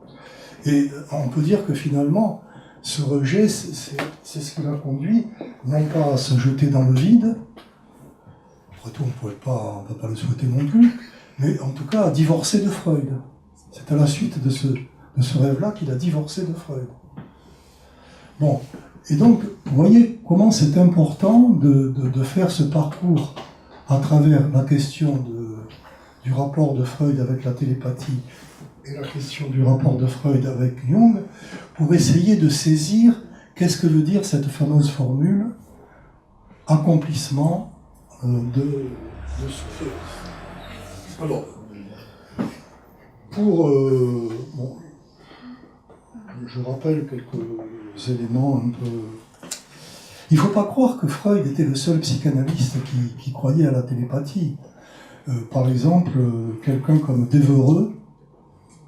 Et on peut dire que finalement, ce rejet, c'est ce qui l'a conduit, non pas à se jeter dans le vide, après tout, on ne peut pas le souhaiter non plus, mais en tout cas à divorcer de Freud. C'est à la suite de ce rêve-là qu'il a divorcé de Freud. Bon, et donc, vous voyez comment c'est important de faire ce parcours à travers la question du rapport de Freud avec la télépathie et la question du rapport de Freud avec Jung, pour essayer de saisir qu'est-ce que veut dire cette fameuse formule accomplissement de ce fait. Alors, bon, je rappelle quelques éléments un peu... Il ne faut pas croire que Freud était le seul psychanalyste qui croyait à la télépathie. Par exemple, quelqu'un comme Devereux,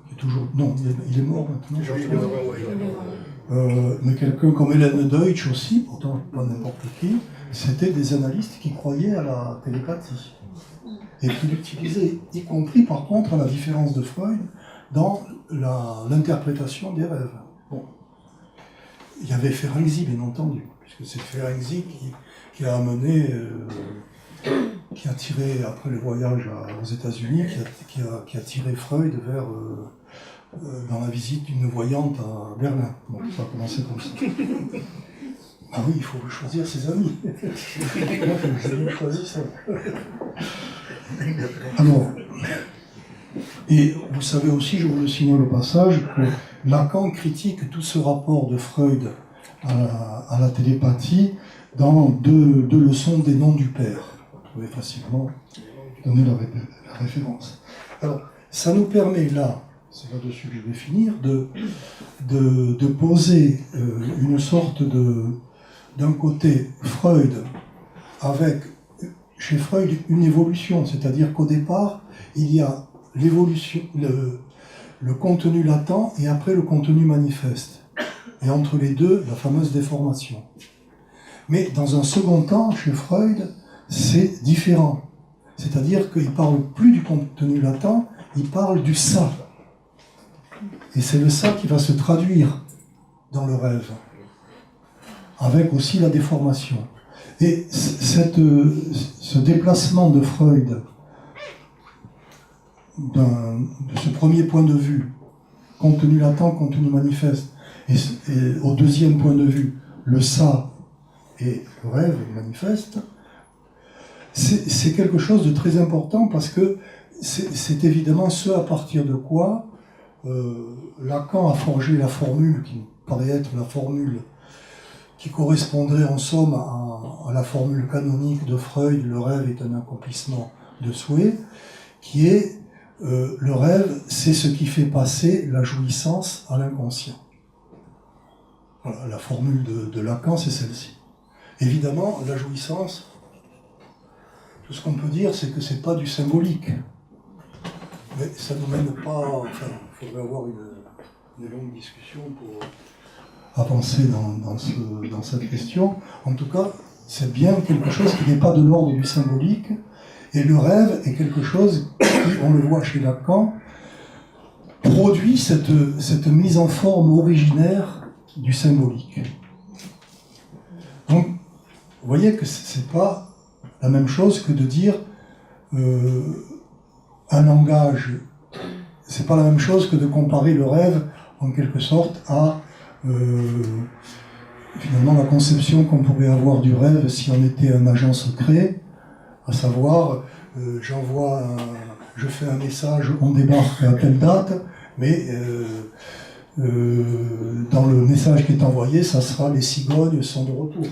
qui est toujours... Non, il est mort maintenant. Mais quelqu'un comme Hélène Deutsch aussi, pourtant pas n'importe qui, c'était des analystes qui croyaient à la télépathie. Et qui l'utilisaient, y compris par contre à la différence de Freud, dans l'interprétation des rêves. Bon. Il y avait Ferenczi, bien entendu, puisque c'est Ferenczi qui a amené, qui a tiré, après le voyage aux États-Unis, qui a tiré Freud vers, dans la visite d'une voyante à Berlin. Bon, ça a commencé comme ça. Ah oui, il faut choisir ses amis. J'ai choisi ça. Alors, et vous savez aussi, je vous le signale au passage, que Lacan critique tout ce rapport de Freud à la télépathie dans deux leçons des noms du père. Vous pouvez facilement donner la référence. Alors, ça nous permet là, c'est là-dessus que je vais finir, de poser une sorte d'un côté Freud avec, chez Freud, une évolution, c'est-à-dire qu'au départ, il y a l'évolution, le contenu latent et après le contenu manifeste. Et entre les deux, la fameuse déformation. Mais dans un second temps, chez Freud, c'est différent. C'est-à-dire qu'il ne parle plus du contenu latent, il parle du ça. Et c'est le ça qui va se traduire dans le rêve, avec aussi la déformation. Et ce déplacement de Freud de ce premier point de vue, contenu latent, contenu manifeste, et au deuxième point de vue, le ça et le rêve manifeste, c'est quelque chose de très important parce que c'est évidemment ce à partir de quoi Lacan a forgé la formule qui paraît être la formule qui correspondrait en somme à la formule canonique de Freud, le rêve est un accomplissement de souhait, qui est le rêve, c'est ce qui fait passer la jouissance à l'inconscient. Voilà, la formule de Lacan, c'est celle-ci. Évidemment, la jouissance, tout ce qu'on peut dire, c'est que c'est pas du symbolique. Mais ça ne nous mène pas... Enfin, il faudrait avoir une longue discussion pour avancer dans cette question. En tout cas, c'est bien quelque chose qui n'est pas de l'ordre du symbolique. Et le rêve est quelque chose qui, on le voit chez Lacan, produit cette mise en forme originaire du symbolique. Donc, vous voyez que c'est pas la même chose que de dire un langage. C'est pas la même chose que de comparer le rêve, en quelque sorte, à finalement la conception qu'on pourrait avoir du rêve si on était un agent secret, à savoir, je fais un message, on débarque à telle date, mais dans le message qui est envoyé, ça sera les cigognes sont de retour.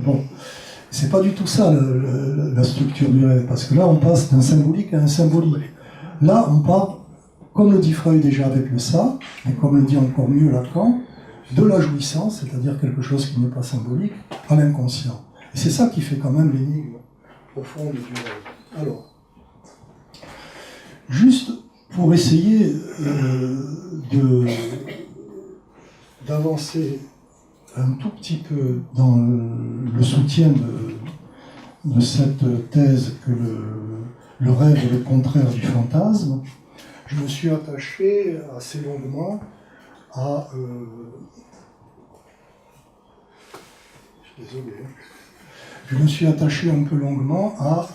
Bon, c'est pas du tout ça la structure du rêve, parce que là on passe d'un symbolique à un symbolique. Là on part, comme le dit Freud déjà avec le ça, et comme le dit encore mieux Lacan, de la jouissance, c'est-à-dire quelque chose qui n'est pas symbolique, à l'inconscient. Et c'est ça qui fait quand même l'énigme profonde du rêve. Alors, juste pour essayer d'avancer un tout petit peu dans le soutien de cette thèse que le rêve est le contraire du fantasme, je me suis attaché assez longuement à... je suis désolé. Je me suis attaché un peu longuement à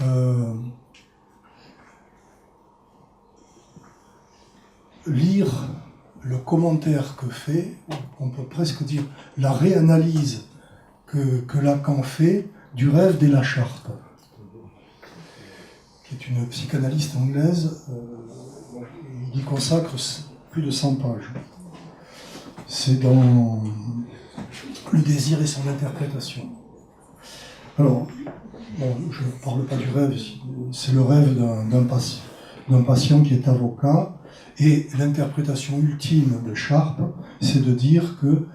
lire le commentaire que fait, on peut presque dire la réanalyse que Lacan fait du rêve d'Ella Sharp, qui est une psychanalyste anglaise. Il y consacre plus de 100 pages. C'est dans Le désir et son interprétation. Alors, bon, je ne parle pas du rêve, c'est le rêve d'un patient qui est avocat. Et l'interprétation ultime de Sharp, c'est de dire que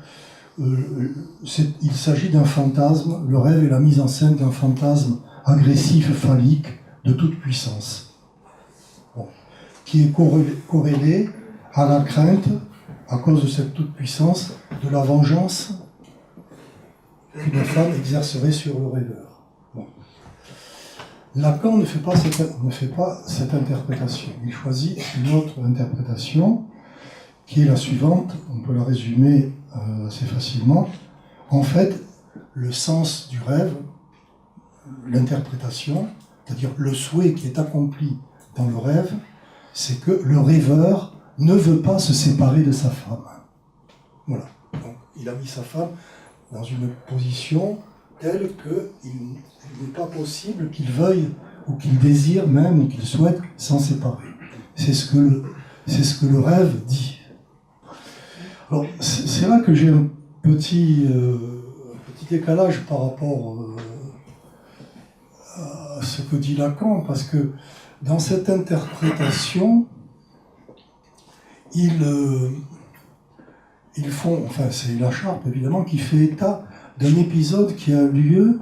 il s'agit d'un fantasme, le rêve est la mise en scène d'un fantasme agressif, phallique, de toute puissance, bon, qui est corrélé à la crainte, à cause de cette toute-puissance, de la vengeance qu'une femme exercerait sur le rêveur. Bon. Lacan ne fait pas cette interprétation. Il choisit une autre interprétation qui est la suivante. On peut la résumer assez facilement. En fait, le sens du rêve, l'interprétation, c'est-à-dire le souhait qui est accompli dans le rêve, c'est que le rêveur ne veut pas se séparer de sa femme. Voilà. Donc, il a mis sa femme dans une position telle qu'il n'est pas possible qu'il veuille, ou qu'il désire même, ou qu'il souhaite s'en séparer. C'est ce que le rêve dit. Alors, c'est là que j'ai un petit décalage par rapport à ce que dit Lacan, parce que dans cette interprétation, ils font, enfin c'est Ella Sharp évidemment, qui fait état d'un épisode qui a lieu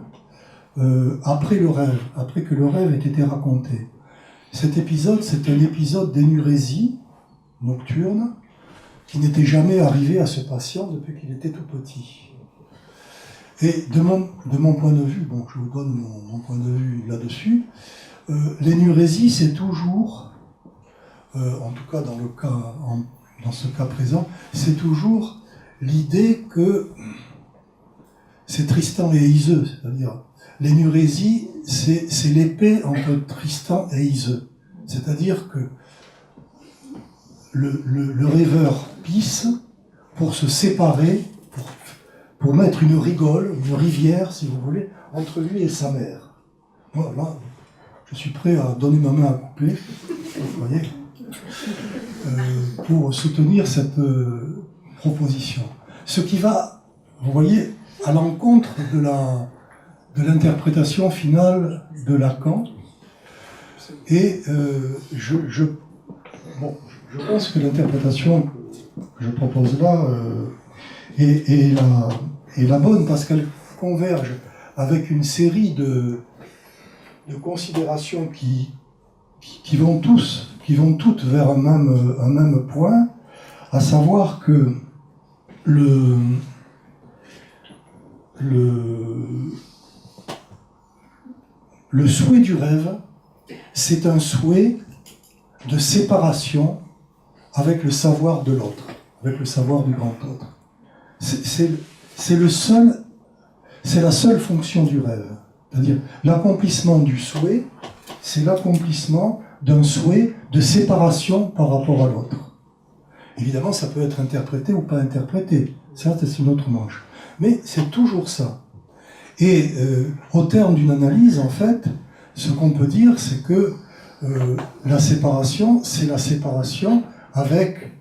après le rêve, après que le rêve ait été raconté. Cet épisode, c'est un épisode d'énurésie nocturne qui n'était jamais arrivé à ce patient depuis qu'il était tout petit. Et de mon point de vue, bon, je vous donne mon point de vue là-dessus, l'énurésie, c'est toujours, en tout cas dans ce cas présent, c'est toujours l'idée que c'est Tristan et Iseux, c'est-à-dire l'énurésie, c'est l'épée entre Tristan et Iseux. C'est-à-dire que le rêveur pisse pour se séparer, pour mettre une rigole, une rivière, si vous voulez, entre lui et sa mère. Moi, là, je suis prêt à donner ma main à couper, vous voyez, pour soutenir cette proposition. Ce qui va, vous voyez, à l'encontre de l'interprétation finale de Lacan. Et je pense que l'interprétation que je propose là est la bonne, parce qu'elle converge avec une série de considérations qui vont toutes vers un même point, à savoir que le souhait du rêve, c'est un souhait de séparation avec le savoir de l'autre, avec le savoir du grand autre. C'est le seul c'est la seule fonction du rêve. C'est-à-dire, l'accomplissement du souhait, c'est l'accomplissement d'un souhait de séparation par rapport à l'autre. Évidemment, ça peut être interprété ou pas interprété. Ça, c'est une autre manche. Mais c'est toujours ça. Et au terme d'une analyse, en fait, ce qu'on peut dire, c'est que la séparation, c'est la séparation avec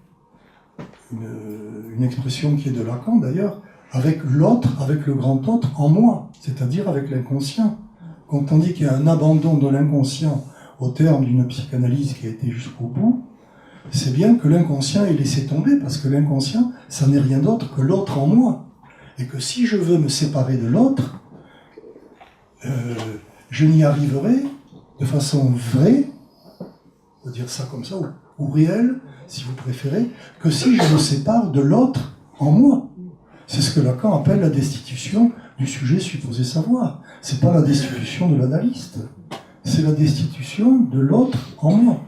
une expression qui est de Lacan d'ailleurs, avec l'autre, avec le grand autre en moi, c'est-à-dire avec l'inconscient. Quand on dit qu'il y a un abandon de l'inconscient au terme d'une psychanalyse qui a été jusqu'au bout, c'est bien que l'inconscient est laissé tomber, parce que l'inconscient, ça n'est rien d'autre que l'autre en moi. Et que si je veux me séparer de l'autre, je n'y arriverai de façon vraie, on peut dire ça comme ça, ou réelle, si vous préférez, que si je me sépare de l'autre en moi. C'est ce que Lacan appelle la destitution du sujet supposé savoir. C'est pas la destitution de l'analyste, c'est la destitution de l'autre en moi.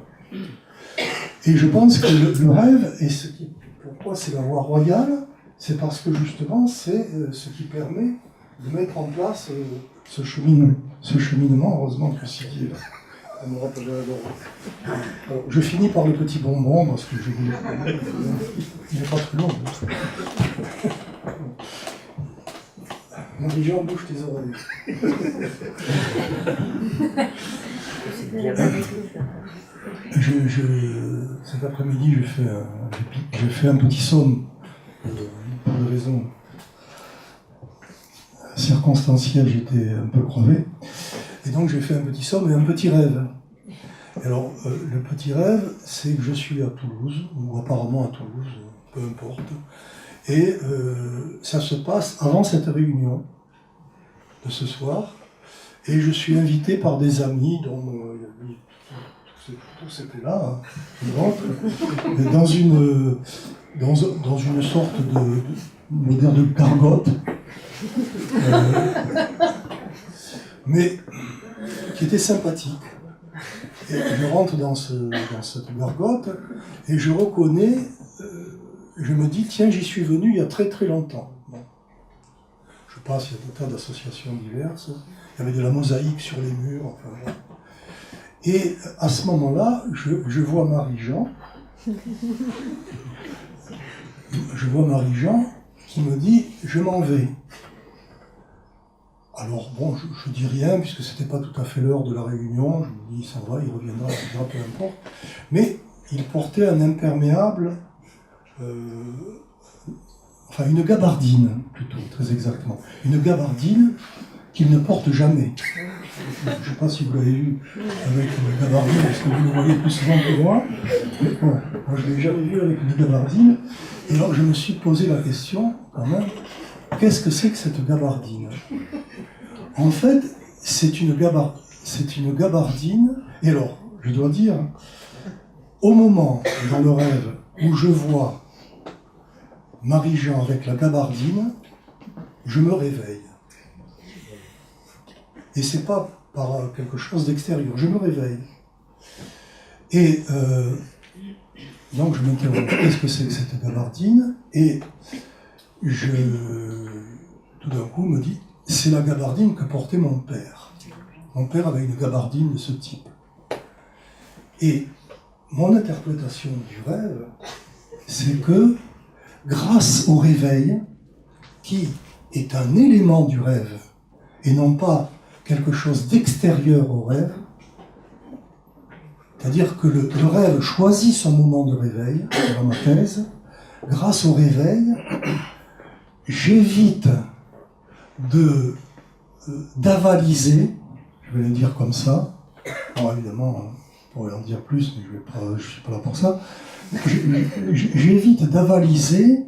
Et je pense que le rêve, et pourquoi c'est la voie royale, c'est parce que justement c'est ce qui permet de mettre en place ce cheminement, heureusement que Sylvie est là. Alors, je finis par le petit bonbon parce que je voulais. Il n'est pas très long. Marie-Jean, bouge tes oreilles. Cet après-midi, j'ai fait un petit somme pour des raisons circonstancielles. J'étais un peu crevé. Et donc j'ai fait un petit somme et un petit rêve. Et alors, le petit rêve, c'est que je suis à Toulouse, ou apparemment à Toulouse, peu importe. Et ça se passe avant cette réunion de ce soir. Et je suis invité par des amis dont tous étaient là, dans une sorte de gargote. Mais qui était sympathique. Et je rentre dans cette gargote et je reconnais, je me dis, tiens, j'y suis venu il y a très très longtemps. Bon. Je passe, il y a des tas d'associations diverses, il y avait de la mosaïque sur les murs, enfin voilà. Et à ce moment-là, je vois Marie-Jean. Je vois Marie-Jean qui me dit, je m'en vais. Alors bon, je dis rien, puisque c'était pas tout à fait l'heure de la réunion, je me dis, ça va, il reviendra, peu importe. Mais il portait un imperméable, enfin une gabardine, plutôt, très exactement. Une gabardine qu'il ne porte jamais. Je ne sais pas si vous l'avez vu avec une gabardine, parce que vous le voyez plus souvent que moi. Mais bon, moi je ne l'ai jamais vu avec une gabardine. Et alors je me suis posé la question, quand même, qu'est-ce que c'est que cette gabardine ? En fait, c'est une gabardine, et alors, je dois dire, au moment, dans le rêve, où je vois Marie-Jean avec la gabardine, je me réveille. Et c'est pas par quelque chose d'extérieur, je me réveille. Et donc je m'interroge, qu'est-ce que c'est que cette gabardine ? Et tout d'un coup, me dit, c'est la gabardine que portait mon père. Mon père avait une gabardine de ce type. Et mon interprétation du rêve, c'est que, grâce au réveil, qui est un élément du rêve, et non pas quelque chose d'extérieur au rêve, c'est-à-dire que le rêve choisit son moment de réveil, dans ma thèse, grâce au réveil, j'évite d'avaliser, je vais le dire comme ça, alors évidemment, on pourrait en dire plus, mais je ne suis pas là pour ça, j'évite d'avaliser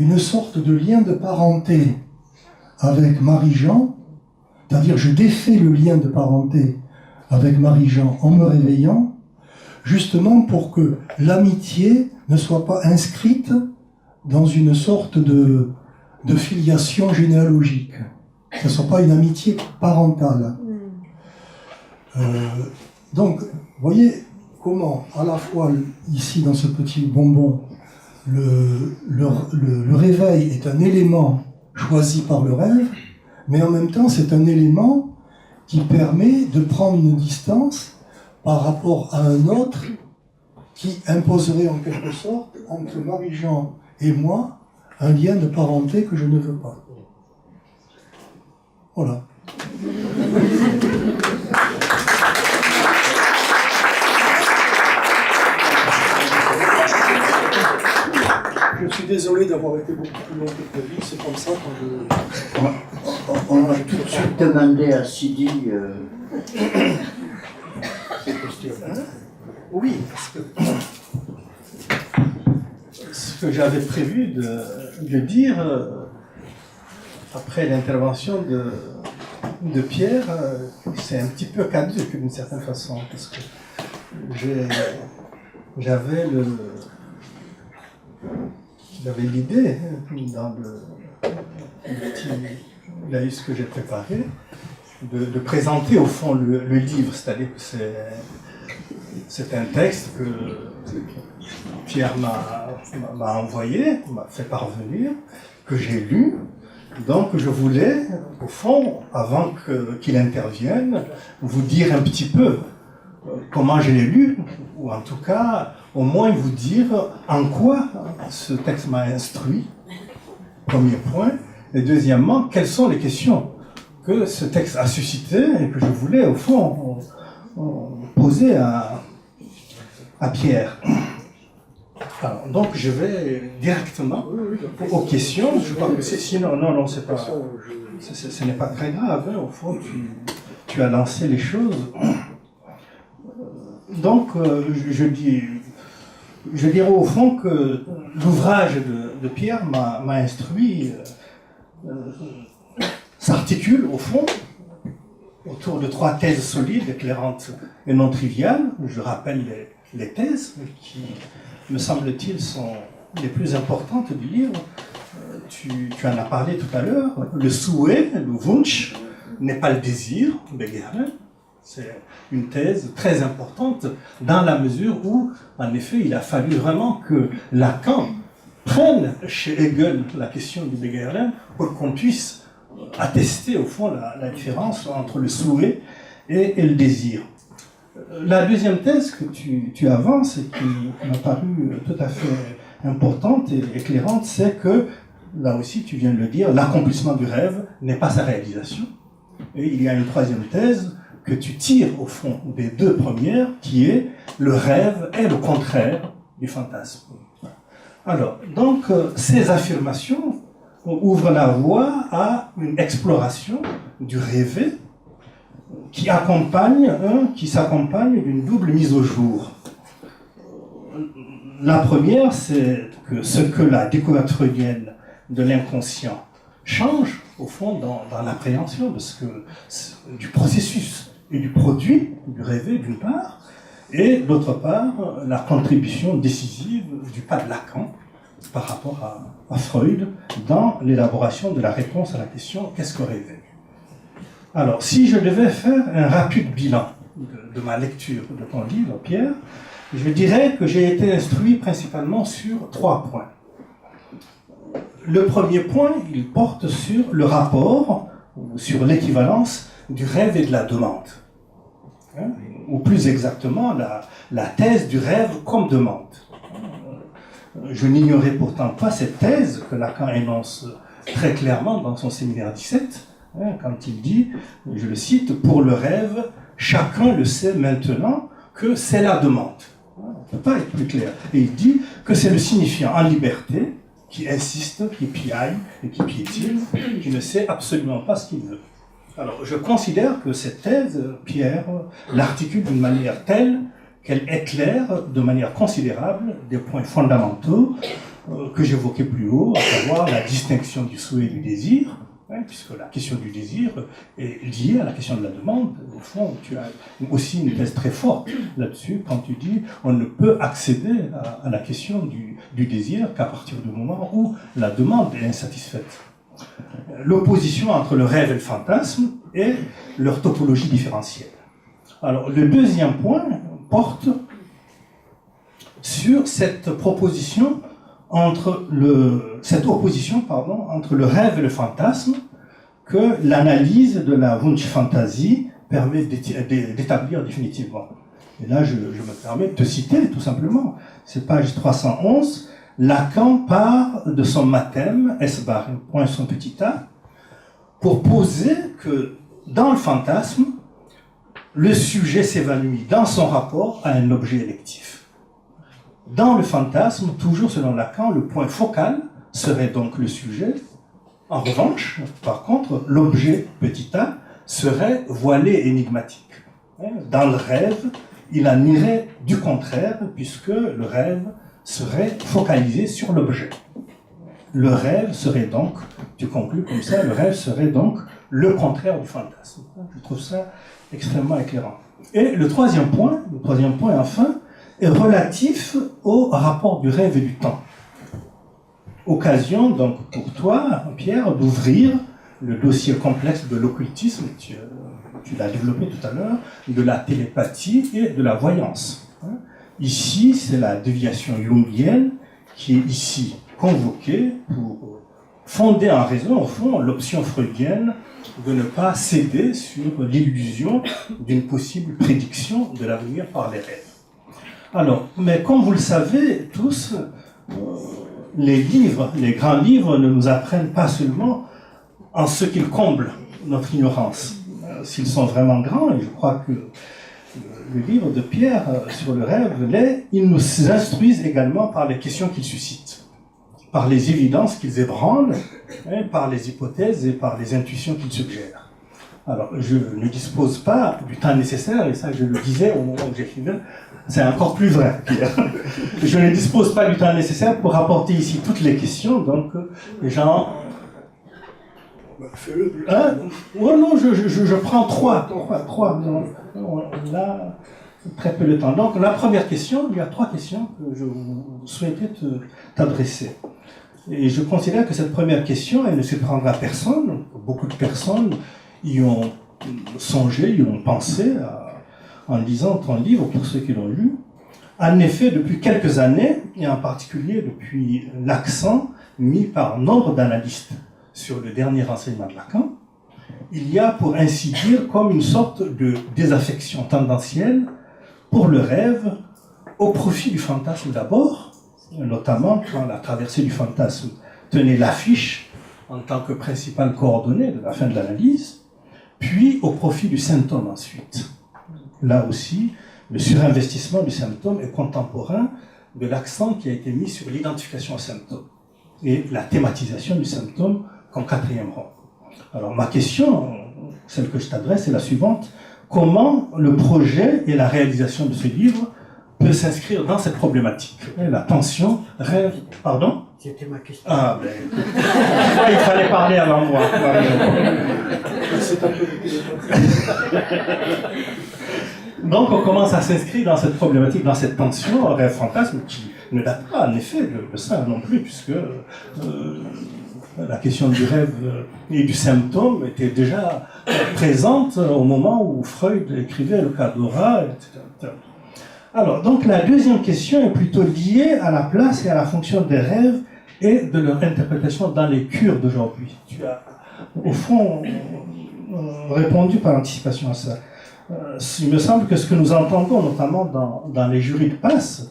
une sorte de lien de parenté avec Marie-Jean, c'est-à-dire je défais le lien de parenté avec Marie-Jean en me réveillant, justement pour que l'amitié ne soit pas inscrite dans une sorte de filiation généalogique. Que ce ne soit pas une amitié parentale. Donc, vous voyez comment, à la fois, ici, dans ce petit bonbon, le réveil est un élément choisi par le rêve, mais en même temps, c'est un élément qui permet de prendre une distance par rapport à un autre qui imposerait en quelque sorte entre Marie-Jean et moi un lien de parenté que je ne veux pas. Voilà. Je suis désolé d'avoir été beaucoup plus long que prévu, c'est comme ça quand je... On va tout de suite demander à Sidi. Oui, parce que ce que j'avais prévu de dire après l'intervention de Pierre, c'est un petit peu caduc d'une certaine façon, parce que j'avais l'idée dans le petit laïus que j'ai préparé de présenter au fond le livre, c'est-à-dire que c'est un texte que Pierre m'a envoyé, m'a fait parvenir, que j'ai lu. Donc je voulais, au fond, avant qu'il intervienne, vous dire un petit peu comment je l'ai lu, ou en tout cas, au moins vous dire en quoi ce texte m'a instruit, premier point, et deuxièmement, quelles sont les questions que ce texte a suscité et que je voulais, au fond, poser à Pierre. Alors, donc je vais directement aux questions. Je crois que c'est sinon, non, c'est pas. Ce n'est pas très grave. Hein, au fond, tu as lancé les choses. Donc, je dirais au fond que l'ouvrage de Pierre m'a instruit, s'articule au fond autour de 3 thèses solides, éclairantes et non triviales. Je rappelle les thèses qui, me semble-t-il, sont les plus importantes du livre. Tu en as parlé tout à l'heure. Le souhait, le wunsch, n'est pas le désir, Begehren. C'est une thèse très importante dans la mesure où, en effet, il a fallu vraiment que Lacan prenne chez Hegel la question du Begehren pour qu'on puisse attester, au fond, la différence entre le souhait et le désir. La deuxième thèse que tu avances et qui m'a paru tout à fait importante et éclairante, c'est que, là aussi tu viens de le dire, l'accomplissement du rêve n'est pas sa réalisation. Et il y a une troisième thèse que tu tires au fond des 2 premières, qui est le rêve est le contraire du fantasme. Alors, donc, ces affirmations ouvrent la voie à une exploration du rêvé qui s'accompagne d'une double mise au jour. La première, c'est que ce que la découverte freudienne de l'inconscient change, au fond, dans l'appréhension du processus et du produit du rêvé, d'une part, et d'autre part, la contribution décisive du pas de Lacan par rapport à Freud dans l'élaboration de la réponse à la question « qu'est-ce que rêver ?» Alors, si je devais faire un rapide bilan de ma lecture de ton livre, Pierre, je dirais que j'ai été instruit principalement sur 3 points. Le premier point, il porte sur le rapport, sur l'équivalence du rêve et de la demande. Ou plus exactement, la thèse du rêve comme demande. Je n'ignorais pourtant pas cette thèse que Lacan énonce très clairement dans son séminaire 17, quand il dit, je le cite, « Pour le rêve, chacun le sait maintenant que c'est la demande ». On ne peut pas être plus clair. Et il dit que c'est le signifiant en liberté qui insiste, qui piaille et qui piétine, qui ne sait absolument pas ce qu'il veut. Alors, je considère que cette thèse, Pierre, l'articule d'une manière telle qu'elle éclaire de manière considérable des points fondamentaux que j'évoquais plus haut, à savoir la distinction du souhait et du désir, puisque la question du désir est liée à la question de la demande. Au fond, tu as aussi une thèse très forte là-dessus quand tu dis on ne peut accéder à la question du désir qu'à partir du moment où la demande est insatisfaite. L'opposition entre le rêve et le fantasme et leur topologie différentielle. Alors, le deuxième point porte sur cette opposition entre le rêve et le fantasme que l'analyse de la Wunschfantasie permet d'établir définitivement. Et là, je me permets de te citer tout simplement. C'est page 311. Lacan part de son mathème, S bar, point son petit a, pour poser que dans le fantasme, le sujet s'évanouit dans son rapport à un objet électif. Dans le fantasme, toujours selon Lacan, le point focal serait donc le sujet. En revanche, par contre, l'objet petit a serait voilé et énigmatique. Dans le rêve, il en irait du contraire, puisque le rêve serait focalisé sur l'objet. Le rêve serait donc, tu conclus comme ça, le rêve serait donc le contraire du fantasme. Je trouve ça extrêmement éclairant. Et le troisième point enfin, est relatif au rapport du rêve et du temps. Occasion donc pour toi, Pierre, d'ouvrir le dossier complexe de l'occultisme, tu l'as développé tout à l'heure, de la télépathie et de la voyance. Ici, c'est la déviation jungienne qui est ici convoquée pour fonder en raison, au fond, l'option freudienne de ne pas céder sur l'illusion d'une possible prédiction de l'avenir par les rêves. Alors, mais comme vous le savez tous, les livres, les grands livres ne nous apprennent pas seulement en ce qu'ils comblent notre ignorance. S'ils sont vraiment grands, et je crois que le livre de Pierre sur le rêve l'est, ils nous instruisent également par les questions qu'ils suscitent, par les évidences qu'ils ébranlent, par les hypothèses et par les intuitions qu'ils suggèrent. Alors, je ne dispose pas du temps nécessaire, et ça je le disais au moment où j'écrivais, c'est encore plus vrai, Pierre. Je ne dispose pas du temps nécessaire pour apporter ici toutes les questions, donc j'en... Hein? Oh non, je prends trois. Là, très peu de temps. Donc, la première question, il y a trois questions que je souhaitais t'adresser. Et je considère que cette première question, elle ne surprendra personne. Beaucoup de personnes y ont songé, y ont pensé en lisant ton livre, pour ceux qui l'ont lu. En effet, depuis quelques années, et en particulier depuis l'accent mis par nombre d'analystes sur le dernier enseignement de Lacan, il y a, pour ainsi dire, comme une sorte de désaffection tendancielle pour le rêve au profit du fantasme d'abord, notamment quand la traversée du fantasme tenait l'affiche en tant que principale coordonnée de la fin de l'analyse, puis au profit du symptôme ensuite. Là aussi, le surinvestissement du symptôme est contemporain de l'accent qui a été mis sur l'identification au symptôme et la thématisation du symptôme comme quatrième rang. Alors ma question, celle que je t'adresse, est la suivante. Comment le projet et la réalisation de ce livre peut s'inscrire dans cette problématique? La tension, rêve... Pardon? C'était ma question. Ah, ben... il fallait parler avant moi. C'est un peu Donc on commence à s'inscrire dans cette problématique, dans cette tension, rêve-fantasme, qui ne date pas en effet de ça non plus, puisque la question du rêve et du symptôme était déjà présente au moment où Freud écrivait le cas d'Aura, etc. Alors, donc la deuxième question est plutôt liée à la place et à la fonction des rêves et de leur interprétation dans les cures d'aujourd'hui. Tu as, au fond, répondu par anticipation à ça. Il me semble que ce que nous entendons, notamment dans les jurys de passe,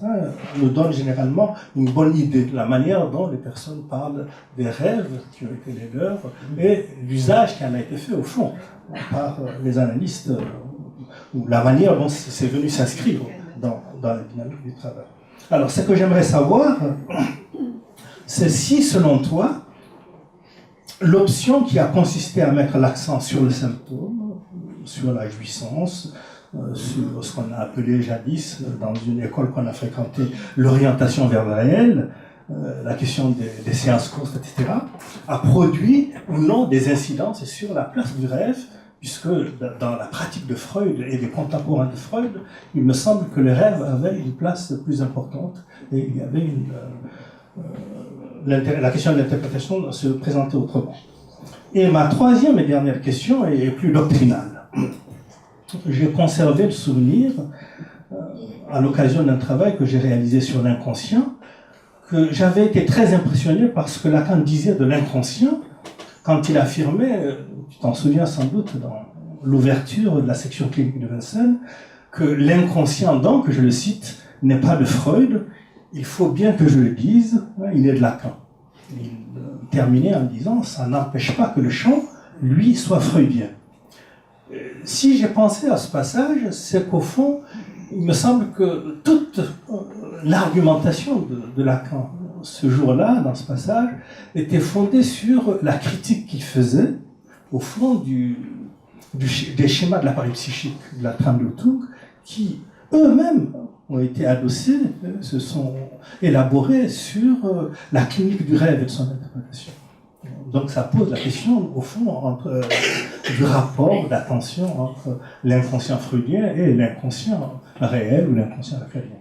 nous donne généralement une bonne idée de la manière dont les personnes parlent des rêves qui ont été les leurs et l'usage qui en a été fait, au fond, par les analystes, ou la manière dont c'est venu s'inscrire dans la dynamique du travail. Alors, ce que j'aimerais savoir, c'est si, selon toi, l'option qui a consisté à mettre l'accent sur le symptôme, sur la jouissance, sur ce qu'on a appelé jadis, dans une école qu'on a fréquentée, l'orientation vers le réel, la question des séances courtes, etc., a produit ou non des incidences sur la place du rêve, puisque dans la pratique de Freud et des contemporains de Freud, il me semble que le rêve avait une place plus importante et il y avait la question de l'interprétation se présentait autrement. Et ma troisième et dernière question est plus doctrinale. J'ai conservé le souvenir, à l'occasion d'un travail que j'ai réalisé sur l'inconscient, que j'avais été très impressionné par ce que Lacan disait de l'inconscient quand il affirmait tu t'en souviens sans doute dans l'ouverture de la section clinique de Vincennes, que l'inconscient, donc, je le cite, n'est pas de Freud, il faut bien que je le dise, il est de Lacan. Il terminait en disant, ça n'empêche pas que le champ, lui, soit freudien. Si j'ai pensé à ce passage, c'est qu'au fond, il me semble que toute l'argumentation de Lacan, ce jour-là, dans ce passage, était fondée sur la critique qu'il faisait, au fond, des schémas de l'appareil psychique, de la trame de Tung, qui eux-mêmes ont été adossés, se sont élaborés sur la clinique du rêve et de son interprétation. Donc ça pose la question, au fond, du rapport d'attention entre l'inconscient freudien et l'inconscient réel ou l'inconscient lacanien.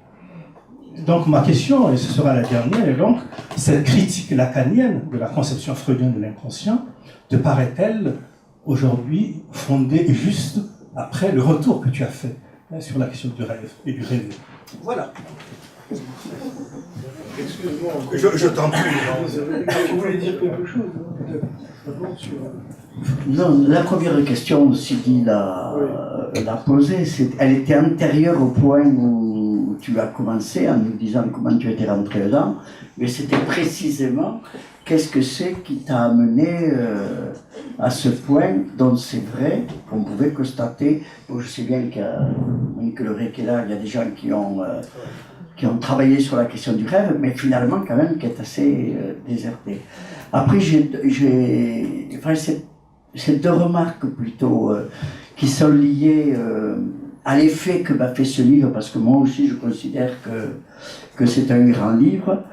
Donc ma question, et ce sera la dernière, est donc, cette critique lacanienne de la conception freudienne de l'inconscient, te paraît-elle aujourd'hui fondée et juste après le retour que tu as fait sur la question du rêve et du rêve? Voilà. Excuse-moi. Je t'en prie. Vous voulez dire quelque chose, peut-être d'abord sur... Non, la première question, Sidi l'a posée, elle était antérieure au point où tu as commencé en nous disant comment tu étais rentré dedans, mais c'était précisément qu'est-ce que c'est qui t'a amené à ce point dont c'est vrai qu'on pouvait constater. Bon, je sais bien qu'il y a Monique Leray qui est là, il y a des gens qui ont travaillé sur la question du rêve, mais finalement quand même qui est assez déserté. Après, c'est deux remarques plutôt qui sont liées à l'effet que m'a fait ce livre, parce que moi aussi je considère que c'est un grand livre.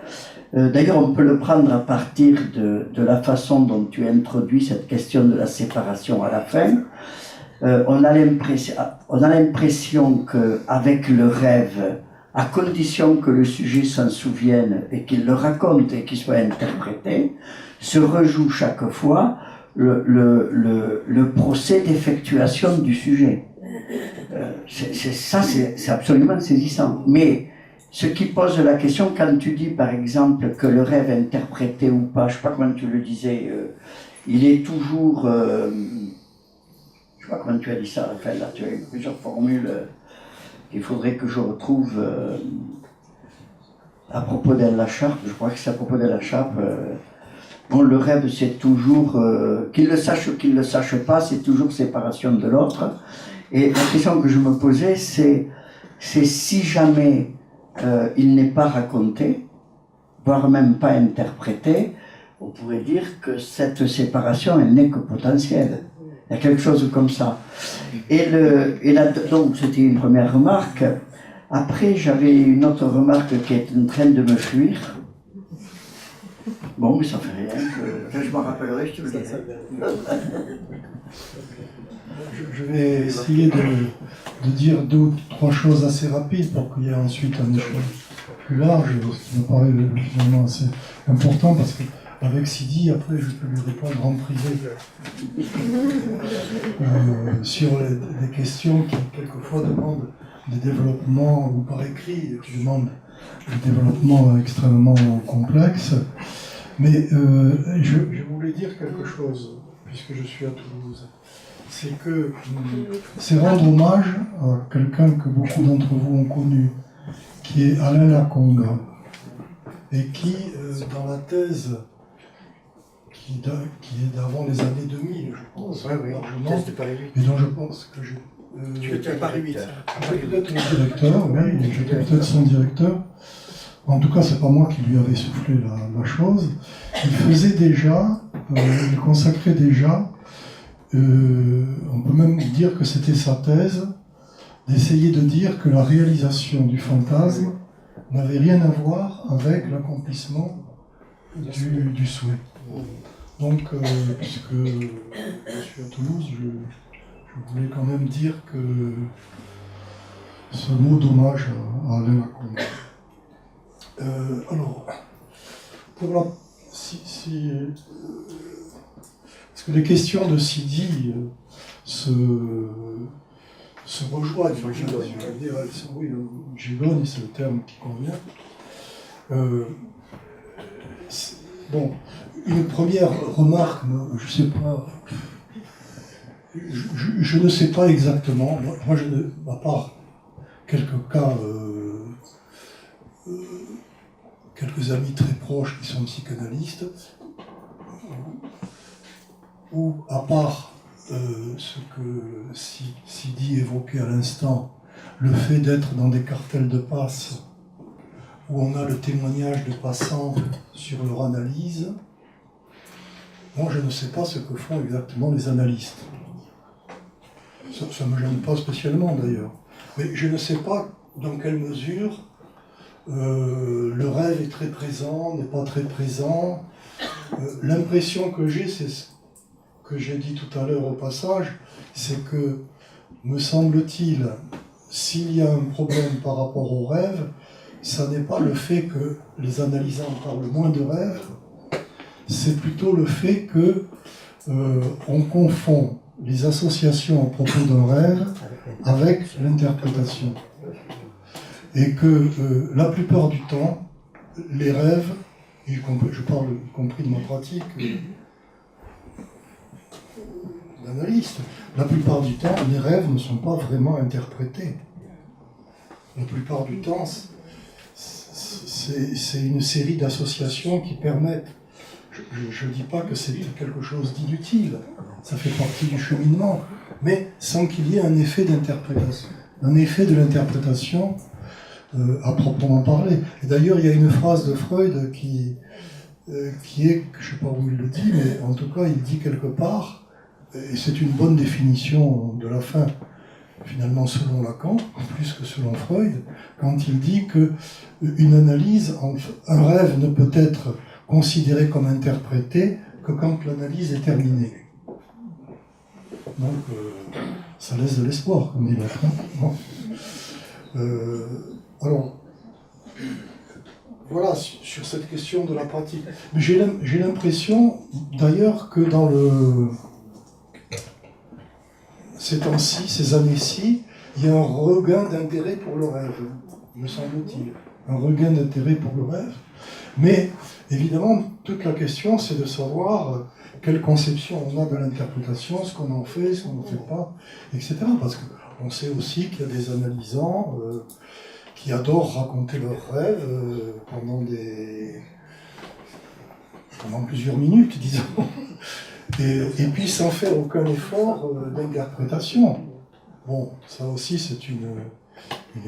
D'ailleurs, on peut le prendre à partir de la façon dont tu as introduit cette question de la séparation à la fin. On a l'impression qu'avec le rêve, à condition que le sujet s'en souvienne et qu'il le raconte et qu'il soit interprété, se rejoue chaque fois le procès d'effectuation du sujet. C'est absolument saisissant. Mais ce qui pose la question, quand tu dis par exemple que le rêve interprété ou pas, je ne sais pas comment tu le disais, il est toujours... je ne sais pas comment tu as dit ça, Raphaël, là, tu as eu plusieurs formules qu'il faudrait que je retrouve à propos d'El Lacharpe, je crois que c'est à propos d'El Lacharpe. Bon, le rêve, c'est toujours, qu'il le sache ou qu'il ne le sache pas, c'est toujours séparation de l'autre. Et la question que je me posais, c'est si jamais il n'est pas raconté, voire même pas interprété, on pourrait dire que cette séparation, elle n'est que potentielle. Il y a quelque chose comme ça. Donc, c'était une première remarque. Après, j'avais une autre remarque qui est en train de me fuir. Bon, mais ça fait rien. Je m'en rappellerai, je te le dirai. Je vais essayer de dire deux ou trois choses assez rapides pour qu'il y ait ensuite un échange plus large, ce qui me paraît finalement assez important, parce qu'avec Sidi, après, je peux lui répondre en privé sur des questions qui, quelquefois, demandent des développements, ou par écrit, qui demandent des développements extrêmement complexes. Mais je voulais dire quelque chose, puisque je suis à Toulouse. C'est que c'est rendre hommage à quelqu'un que beaucoup d'entre vous ont connu, qui est Alain Laconga, et qui, dans la thèse qui est d'avant les années 2000, je pense, largement, et dont je pense que tu étais à Paris 8. J'étais peut-être le directeur, oui, j'étais peut-être son directeur. En tout cas, c'est pas moi qui lui avais soufflé la chose. Il faisait déjà, il consacrait déjà, on peut même dire que c'était sa thèse, d'essayer de dire que la réalisation du fantasme n'avait rien à voir avec l'accomplissement du souhait. Donc, puisque je suis à Toulouse, je voulais quand même dire que ce mot d'hommage à Alain Laconga. Alors, parce que les questions de Sidi se rejoignent. Oui, gigogne, c'est le terme qui convient. Bon, une première remarque, je ne sais pas Je ne sais pas exactement. Moi, à part quelques cas, quelques amis très proches qui sont psychanalystes, ou à part ce que Sidi évoquait à l'instant, le fait d'être dans des cartels de passe où on a le témoignage de passants sur leur analyse, moi je ne sais pas ce que font exactement les analystes. Ça ne me gêne pas spécialement d'ailleurs. Mais je ne sais pas dans quelle mesure le rêve est très présent, n'est pas très présent. L'impression que j'ai, c'est ce que j'ai dit tout à l'heure au passage, c'est que, me semble-t-il, s'il y a un problème par rapport au rêve, ça n'est pas le fait que les analysants parlent moins de rêve, c'est plutôt le fait que on confond les associations à propos d'un rêve avec l'interprétation. Et que la plupart du temps, les rêves, et je parle y compris de ma pratique d'analyste, la plupart du temps, les rêves ne sont pas vraiment interprétés. La plupart du temps, c'est une série d'associations qui permettent. Je ne dis pas que c'est quelque chose d'inutile, ça fait partie du cheminement, mais sans qu'il y ait un effet d'interprétation, un effet de l'interprétation à proprement parler. Et d'ailleurs, il y a une phrase de Freud qui est, je ne sais pas où il le dit, mais en tout cas, il dit quelque part, et c'est une bonne définition de la fin, finalement selon Lacan, plus que selon Freud, quand il dit que une analyse, un rêve ne peut être considéré comme interprété que quand l'analyse est terminée. Donc, ça laisse de l'espoir, comme dit Lacan. Bon. Alors, voilà, sur cette question de la pratique. Mais j'ai l'impression, d'ailleurs, que dans ces temps-ci, ces années-ci, il y a un regain d'intérêt pour le rêve, me semble-t-il. Un regain d'intérêt pour le rêve. Mais, évidemment, toute la question, c'est de savoir quelle conception on a de l'interprétation, ce qu'on en fait, ce qu'on n'en fait pas, etc. Parce qu'on sait aussi qu'il y a des analysants qui adorent raconter leurs rêves pendant plusieurs minutes, disons. Et puis sans faire aucun effort d'interprétation. Bon, ça aussi c'est une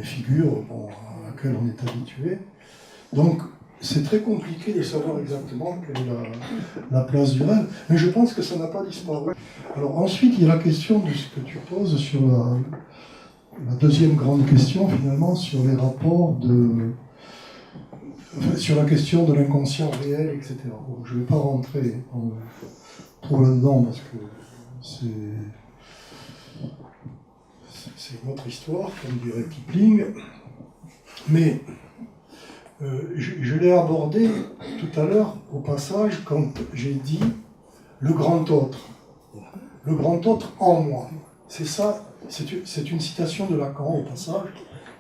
figure à laquelle on est habitué. Donc c'est très compliqué de savoir exactement quelle est la place du rêve, mais je pense que ça n'a pas disparu. Alors ensuite, il y a la question de ce que tu poses sur la deuxième grande question, finalement, sur les rapports sur la question de l'inconscient réel, etc. Bon, je ne vais pas rentrer trop là-dedans, parce que c'est une autre histoire, comme dirait Kipling, mais je l'ai abordé tout à l'heure, au passage, quand j'ai dit le grand autre. Le grand autre en moi. C'est ça, c'est une citation de Lacan, au passage.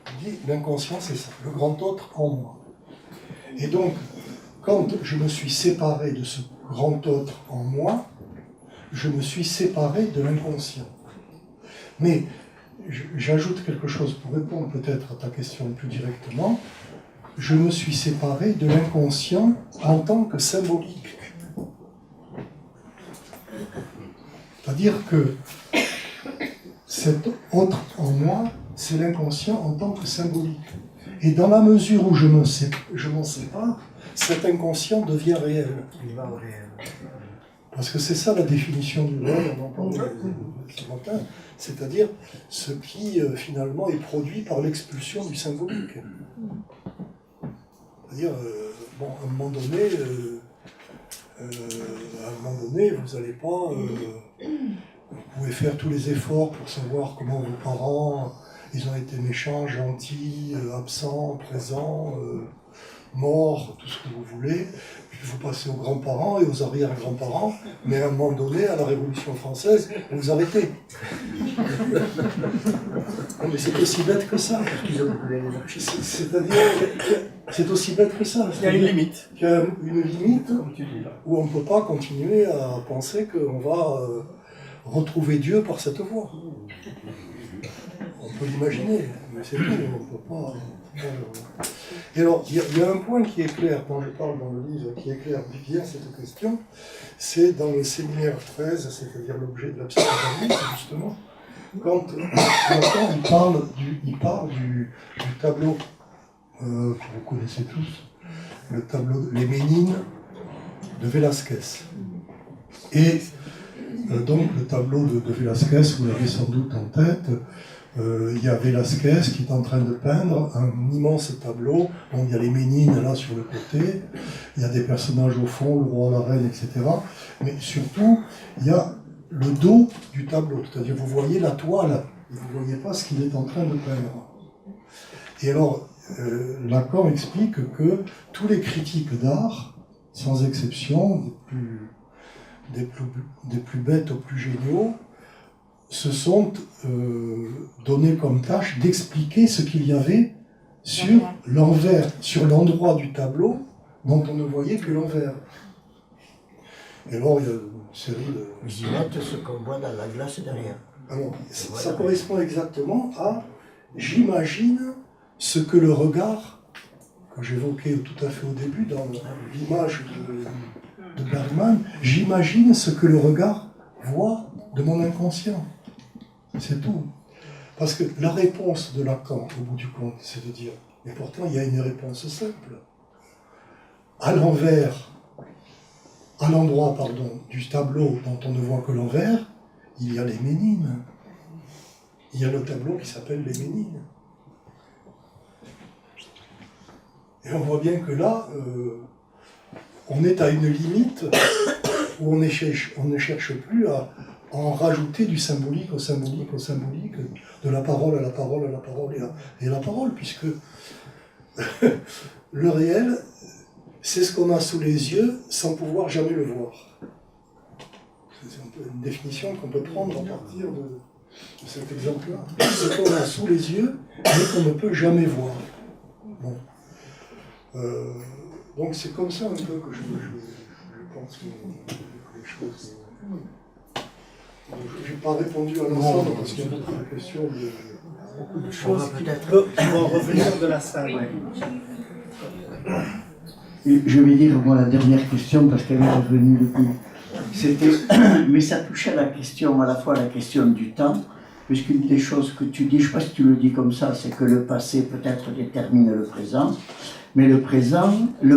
Il dit l'inconscient, c'est ça, le grand autre en moi. Et donc, quand je me suis séparé de ce grand autre en moi, je me suis séparé de l'inconscient. Mais j'ajoute quelque chose pour répondre peut-être à ta question plus directement. Je me suis séparé de l'inconscient en tant que symbolique. C'est-à-dire que cet autre en moi, c'est l'inconscient en tant que symbolique. Et dans la mesure où je m'en sépare, cet inconscient devient réel. Il va au réel. Parce que c'est ça la définition du réel, on en parle ce matin, c'est-à-dire ce qui finalement est produit par l'expulsion du symbolique. C'est-à-dire, à un moment donné, vous n'allez pas... vous pouvez faire tous les efforts pour savoir comment vos parents, ils ont été méchants, gentils, absents, présents, morts, tout ce que vous voulez. Puis vous passez aux grands-parents et aux arrière-grands-parents, mais à un moment donné, à la Révolution française, vous vous arrêtez. Mais c'est aussi bête que ça. C'est-à-dire, c'est aussi bête que ça. Il y a une limite. Il y a une limite, comme tu dis là, où on ne peut pas continuer à penser qu'on va retrouver Dieu par cette voie. On peut l'imaginer, mais c'est tout, on peut pas... Et alors, il y a un point qui est clair, quand je parle dans le livre, qui est clair via cette question, c'est dans le séminaire 13, c'est-à-dire l'objet de la psychanalyse, justement, quand il parle du tableau que vous connaissez tous, le tableau Les Ménines de Velázquez. Et donc le tableau de Velázquez, vous l'avez sans doute en tête, il y a Velázquez qui est en train de peindre un immense tableau, donc il y a les Ménines là sur le côté, il y a des personnages au fond, le roi, la reine, etc. Mais surtout, il y a le dos du tableau, c'est-à-dire vous voyez la toile, et vous ne voyez pas ce qu'il est en train de peindre. Et alors, Lacan explique que tous les critiques d'art, sans exception, des plus bêtes aux plus géniaux, se sont donnés comme tâche d'expliquer ce qu'il y avait sur l'envers, sur l'endroit du tableau dont on ne voyait que l'envers. Et alors, il y a une série de... Ils y mettent ce qu'on voit dans la glace derrière. Alors, ça correspond exactement à « j'imagine ce que le regard », que j'évoquais tout à fait au début dans l'image de Bergman, « j'imagine ce que le regard voit de mon inconscient ». C'est tout. Parce que la réponse de Lacan, au bout du compte, c'est de dire, mais pourtant il y a une réponse simple. À l'envers, à l'endroit, du tableau dont on ne voit que l'envers, il y a les Ménines. Il y a le tableau qui s'appelle les Ménines. Et on voit bien que là, on est à une limite où on ne cherche plus à en rajouter du symbolique au symbolique au symbolique, de la parole à la parole à la parole et à la parole, puisque le réel, c'est ce qu'on a sous les yeux sans pouvoir jamais le voir. C'est une définition qu'on peut prendre à partir de cet exemple-là. Ce qu'on a sous les yeux, mais qu'on ne peut jamais voir. Bon. Donc c'est comme ça un peu que je pense que les choses... Je n'ai pas répondu à l'ensemble parce qu'il y a beaucoup de questions, beaucoup de choses qui vont revenir de la salle. Et je vais dire moi la dernière question parce qu'elle est revenue depuis. C'était, mais ça touchait à la question, à la fois la question du temps, puisqu'une des choses que tu dis, je ne sais pas si tu le dis comme ça, c'est que le passé peut-être détermine le présent, mais le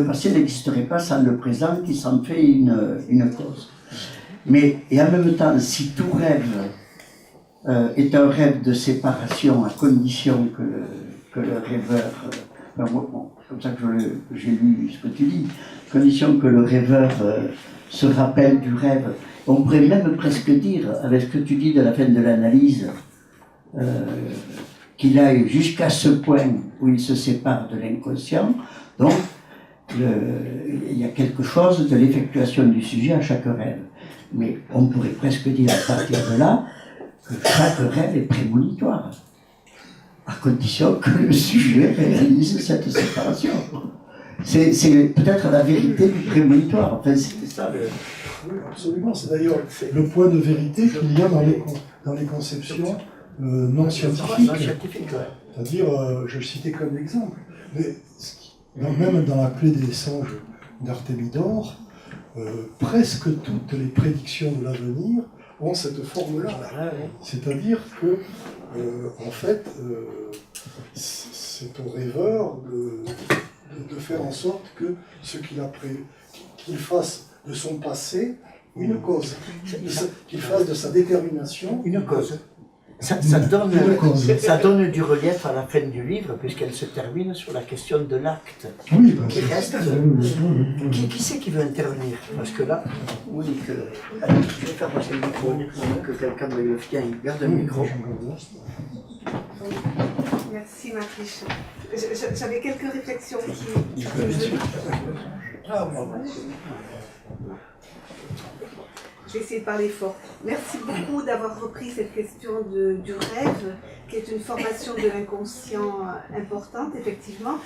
passé n'existerait pas sans le présent qui s'en fait une cause. Mais, et en même temps, si tout rêve est un rêve de séparation à condition que le rêveur, bon, c'est comme ça que j'ai lu ce que tu dis, à condition que le rêveur se rappelle du rêve. On pourrait même presque dire, avec ce que tu dis de la fin de l'analyse, qu'il aille jusqu'à ce point où il se sépare de l'inconscient. Donc, il y a quelque chose de l'effectuation du sujet à chaque rêve. Mais on pourrait presque dire à partir de là que chaque rêve est prémonitoire, à condition que le sujet réalise cette séparation. C'est peut-être la vérité du prémonitoire. Enfin, c'était ça. Oui, absolument. C'est d'ailleurs le point de vérité qu'il y a dans les conceptions non scientifiques. C'est-à-dire, je le citais comme exemple, mais même dans la clé des songes d'Artémidore, presque toutes les prédictions de l'avenir ont cette forme-là. C'est-à-dire que, en fait, c'est au rêveur de faire en sorte que ce qu'il fasse de son passé une cause, qu'il fasse de sa détermination une cause. Ça donne du relief à la fin du livre, puisqu'elle se termine sur la question de l'acte. Oui, qui reste. Qui c'est qui veut intervenir? Parce que là, oui, je vais faire passer le micro, que quelqu'un me le tienne, garde le micro. Merci Matriche. J'avais quelques réflexions qui... Je vais essayer de parler fort. Merci beaucoup d'avoir repris cette question du rêve, qui est une formation de l'inconscient importante, effectivement.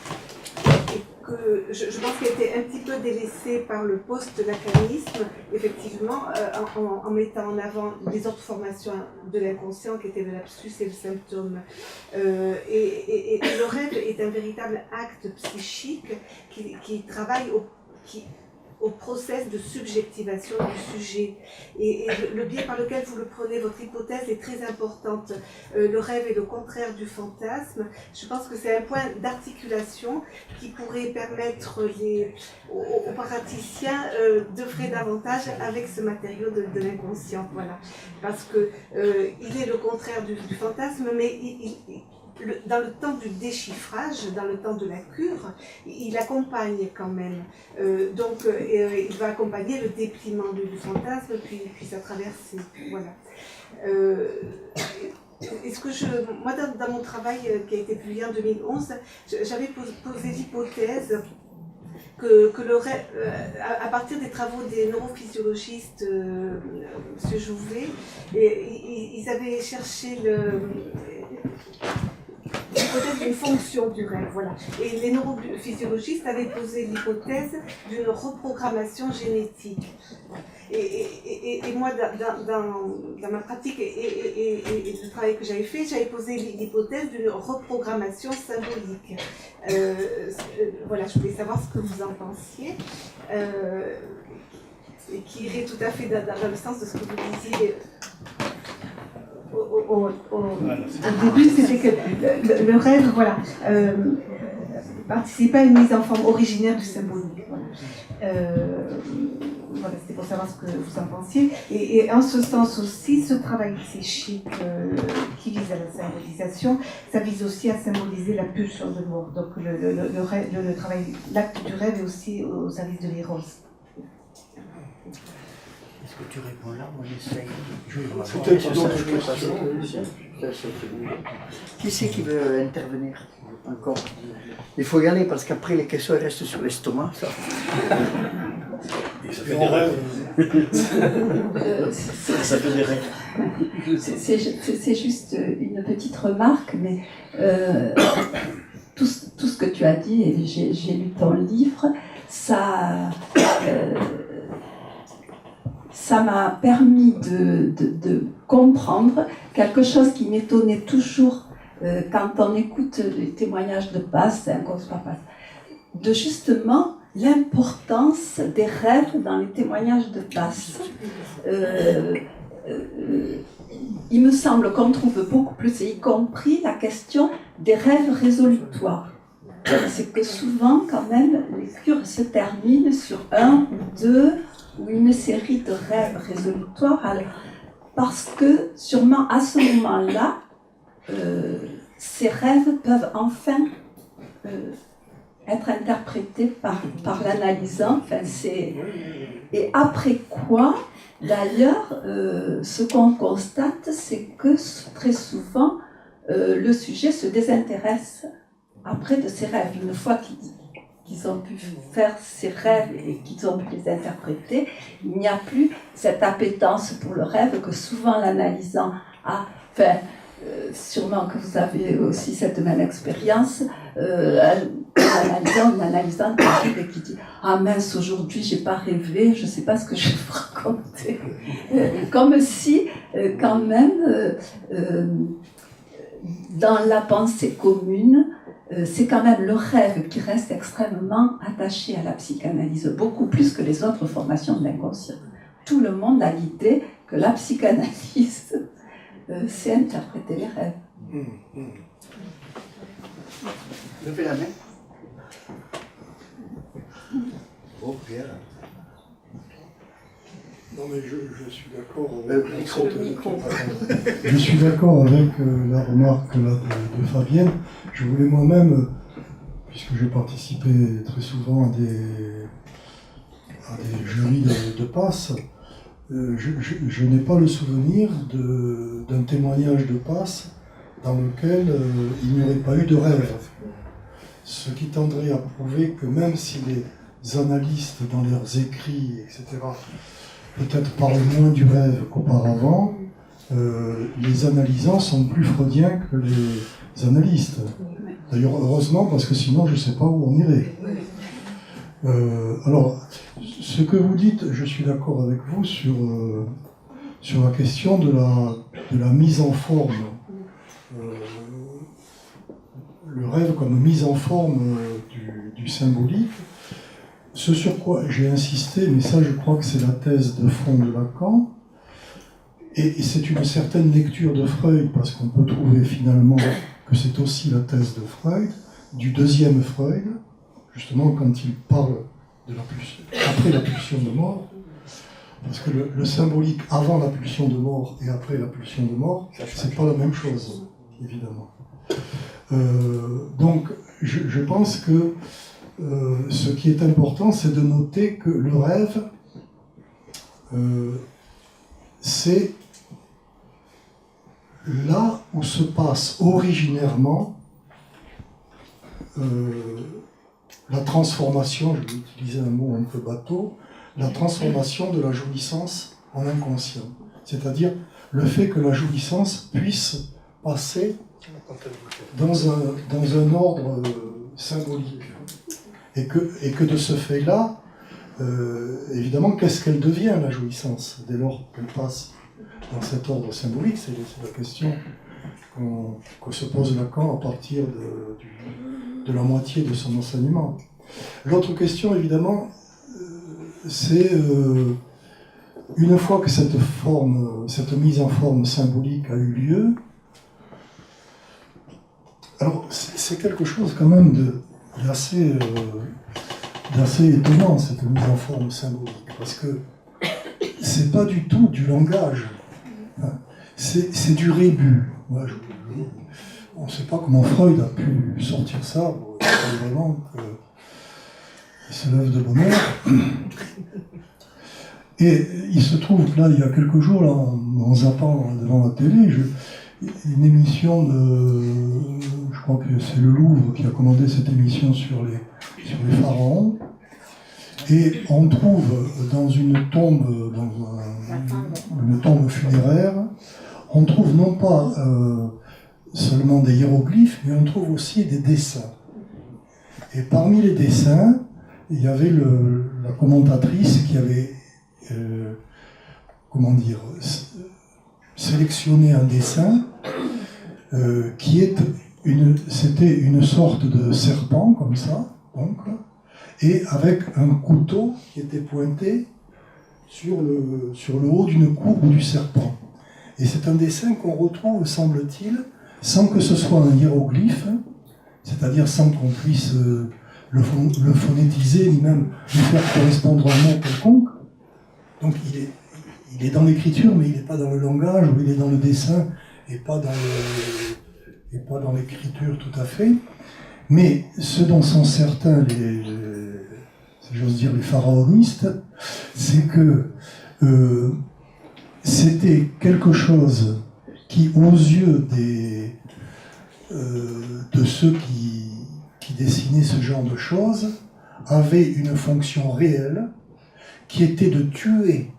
que je pense qu'elle était un petit peu délaissée par le post-lacanisme, effectivement, en mettant en avant les autres formations de l'inconscient qui étaient le lapsus et le symptôme. Et le rêve est un véritable acte psychique qui travaille au process de subjectivation du sujet. Et le biais par lequel vous le prenez, votre hypothèse est très importante. Le rêve est le contraire du fantasme. Je pense que c'est un point d'articulation qui pourrait permettre aux praticiens d'œuvrer davantage avec ce matériau de l'inconscient. Voilà. Parce que il est le contraire du fantasme, mais dans le temps du déchiffrage, dans le temps de la cure, il accompagne quand même. Donc, il va accompagner le dépliement du fantasme, puis sa traversée. Voilà. Moi, dans mon travail qui a été publié en 2011, j'avais posé l'hypothèse que le rêve, à partir des travaux des neurophysiologistes, M. Jouvet, ils avaient cherché l'hypothèse d'une fonction du rêve, voilà. Et les neurophysiologistes avaient posé l'hypothèse d'une reprogrammation génétique. Et moi, dans ma pratique et le travail que j'avais fait, j'avais posé l'hypothèse d'une reprogrammation symbolique. Voilà, je voulais savoir ce que vous en pensiez. Et qui irait tout à fait dans le sens de ce que vous disiez. Au début, c'était que le rêve, voilà, participait à une mise en forme originaire du symbolique. Voilà, c'était pour savoir ce que vous en pensiez. Et en ce sens aussi, ce travail psychique qui vise à la symbolisation, ça vise aussi à symboliser la pulsion de mort. Donc le travail, l'acte du rêve est aussi au service de l'éros. Est-ce que tu réponds là? Moi j'essaye. Peut-être d'autres questions. Qui c'est qui veut intervenir encore? Il faut y aller parce qu'après les questions restent sur l'estomac. Ça fait des rêves. Ça fait des rêves. C'est juste une petite remarque, mais tout ce que tu as dit, et j'ai lu ton livre, ça m'a permis de comprendre quelque chose qui m'étonnait toujours quand on écoute les témoignages de Paz, de justement l'importance des rêves dans les témoignages de Paz. Il me semble qu'on trouve beaucoup plus, y compris la question des rêves résolutoires. C'est que souvent, quand même, les cures se terminent sur un ou deux ou une série de rêves résolutoires, parce que sûrement à ce moment-là, ces rêves peuvent enfin être interprétés par l'analysant. Enfin, et après quoi, d'ailleurs, ce qu'on constate, c'est que très souvent, le sujet se désintéresse après de ces rêves. Une fois qu'ils ont pu faire ces rêves et qu'ils ont pu les interpréter, il n'y a plus cette appétence pour le rêve que souvent l'analysant a. Enfin, sûrement que vous avez aussi cette même expérience, une analysante qui arrive et qui dit « Ah mince, aujourd'hui j'ai pas rêvé, je sais pas ce que je vais vous raconter. » Comme si, quand même, dans la pensée commune, c'est quand même le rêve qui reste extrêmement attaché à la psychanalyse, beaucoup plus que les autres formations de l'inconscient. Tout le monde a l'idée que la psychanalyse, c'est interpréter les rêves. Levez la main. Oh, Pierre. Non mais je suis d'accord Je suis d'accord avec la remarque là, de Fabienne. Je voulais moi-même, puisque j'ai participé très souvent à des jurys de passe, je n'ai pas le souvenir d'un témoignage de passe dans lequel il n'y aurait pas eu de rêve. Ce qui tendrait à prouver que même si les analystes dans leurs écrits, etc., peut-être parlent moins du rêve qu'auparavant, les analysants sont plus freudiens que les analystes. D'ailleurs, heureusement, parce que sinon, je ne sais pas où on irait. Alors, ce que vous dites, je suis d'accord avec vous sur la question de la mise en forme. Le rêve comme mise en forme du symbolique. Ce sur quoi j'ai insisté, mais ça je crois que c'est la thèse de fond de Lacan, et c'est une certaine lecture de Freud, parce qu'on peut trouver finalement que c'est aussi la thèse de Freud, du deuxième Freud, justement quand il parle de la pulsion, après la pulsion de mort, parce que le symbolique avant la pulsion de mort et après la pulsion de mort, c'est pas la même chose, évidemment. Donc je pense que ce qui est important, c'est de noter que le rêve, c'est là où se passe originairement la transformation, je vais utiliser un mot un peu bateau, la transformation de la jouissance en inconscient. C'est-à-dire le fait que la jouissance puisse passer dans un ordre symbolique. Et que de ce fait-là, évidemment, qu'est-ce qu'elle devient, la jouissance, dès lors qu'elle passe dans cet ordre symbolique? C'est la question que se pose Lacan à partir de la moitié de son enseignement. L'autre question, évidemment, c'est une fois que cette mise en forme symbolique a eu lieu, alors c'est quelque chose quand même d'assez étonnant, cette mise en forme symbolique, parce que c'est pas du tout du langage, hein. C'est du rébut. Ouais, on ne sait pas comment Freud a pu sortir ça, bon, il faut vraiment qu'il se lève de bonne heure. Et il se trouve que là, il y a quelques jours, là, en zappant devant la télé, une émission je crois que c'est le Louvre qui a commandé cette émission sur les pharaons, et on trouve dans une tombe, une tombe funéraire, on trouve non pas seulement des hiéroglyphes, mais on trouve aussi des dessins. Et parmi les dessins, il y avait la commentatrice qui avait sélectionné un dessin c'était une sorte de serpent comme ça, donc, et avec un couteau qui était pointé sur le haut d'une courbe du serpent. Et c'est un dessin qu'on retrouve, semble-t-il, sans que ce soit un hiéroglyphe, c'est-à-dire sans qu'on puisse le phonétiser, ni même lui faire correspondre à un mot quelconque. Donc il est dans l'écriture, mais il n'est pas dans le langage, ou il est dans le dessin, et pas dans l'écriture tout à fait. Mais ce dont sont certains si j'ose dire, les pharaonistes, c'est que c'était quelque chose qui, aux yeux de ceux qui dessinaient ce genre de choses, avait une fonction réelle, qui était de tuer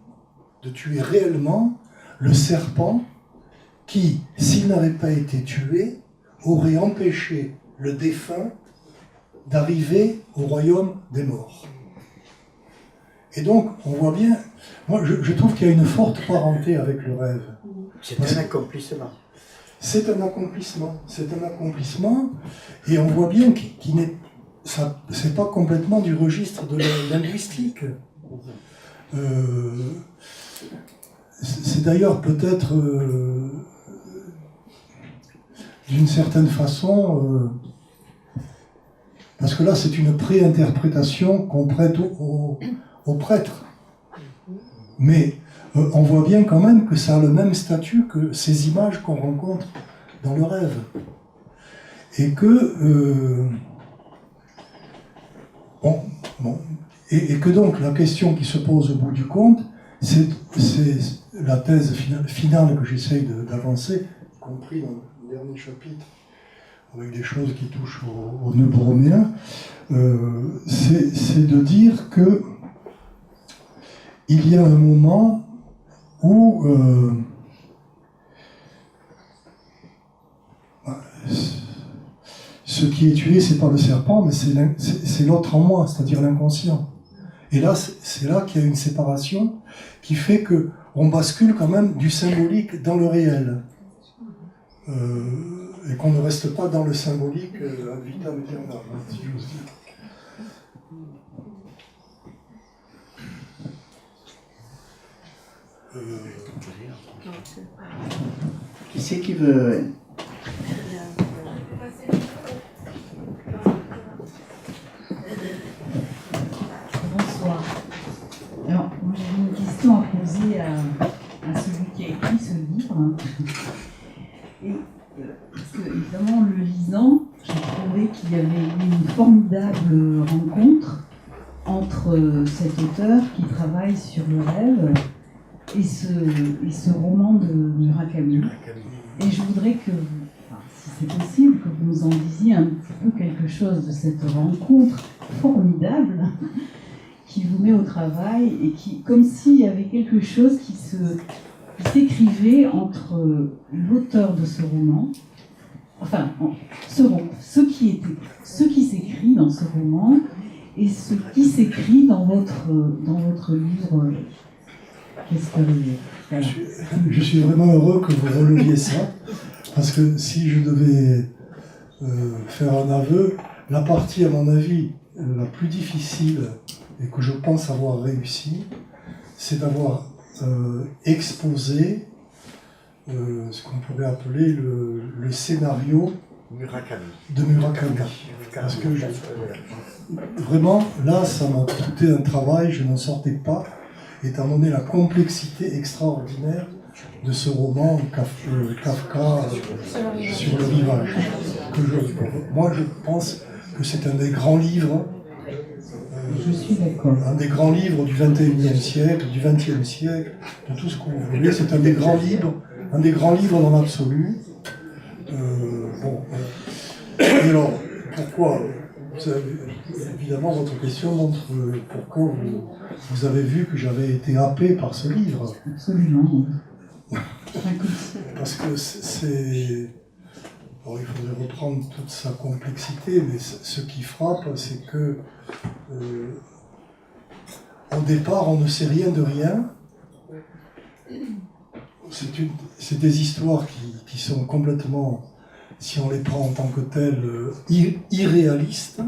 réellement le serpent qui, s'il n'avait pas été tué, aurait empêché le défunt d'arriver au royaume des morts. Et donc, on voit bien, moi je trouve qu'il y a une forte parenté avec le rêve. C'est un accomplissement. C'est un accomplissement, et on voit bien c'est pas complètement du registre de la linguistique. C'est d'ailleurs peut-être d'une certaine façon, parce que là c'est une préinterprétation qu'on prête au prêtre. Mais on voit bien quand même que ça a le même statut que ces images qu'on rencontre dans le rêve. Et que et que donc la question qui se pose au bout du compte, c'est la thèse finale que j'essaye d'avancer, y compris dans le dernier chapitre, avec des choses qui touchent au nœud broméen, c'est de dire que il y a un moment où ce ce qui est tué, c'est pas le serpent, mais c'est l'autre en moi, c'est-à-dire l'inconscient. Et là, c'est là qu'il y a une séparation qui fait que on bascule quand même du symbolique dans le réel. Et qu'on ne reste pas dans le symbolique ad vitam aeternam, si j'ose dire. Qui c'est qui veut... Bonsoir. Alors, moi j'avais une question à poser à celui qui a écrit ce livre. Et, parce que, évidemment, en le lisant, j'ai trouvé qu'il y avait eu une formidable rencontre entre cet auteur qui travaille sur le rêve et ce roman de Murakami. Et je voudrais que, si c'est possible, que vous nous en disiez un petit peu quelque chose de cette rencontre formidable qui vous met au travail et qui, comme s'il y avait quelque chose qui s'écrivait entre l'auteur de ce roman, enfin, ce qui s'écrit dans ce roman et ce qui s'écrit dans votre livre. Qu'est-ce que voilà. Je suis vraiment heureux que vous releviez ça, parce que si je devais faire un aveu, la partie, à mon avis, la plus difficile et que je pense avoir réussi, c'est d'avoir exposé ce qu'on pourrait appeler le scénario de Murakami. Parce que vraiment, là, ça m'a coûté un travail, je n'en sortais pas, étant donné la complexité extraordinaire de ce roman Kafka sur le rivage. Moi, je pense que c'est un des grands livres. Je suis d'accord. Un des grands livres du XXIe siècle, du XXe siècle, de tout ce que vous voulez. C'est un des grands livres dans l'absolu. Et alors, pourquoi évidemment, votre question montre pourquoi vous avez vu que j'avais été happé par ce livre. Absolument. Parce que c'est... Alors, il faudrait reprendre toute sa complexité, mais ce qui frappe, c'est que au départ, on ne sait rien de rien. C'est des histoires qui sont complètement, si on les prend en tant que telles, irréalistes.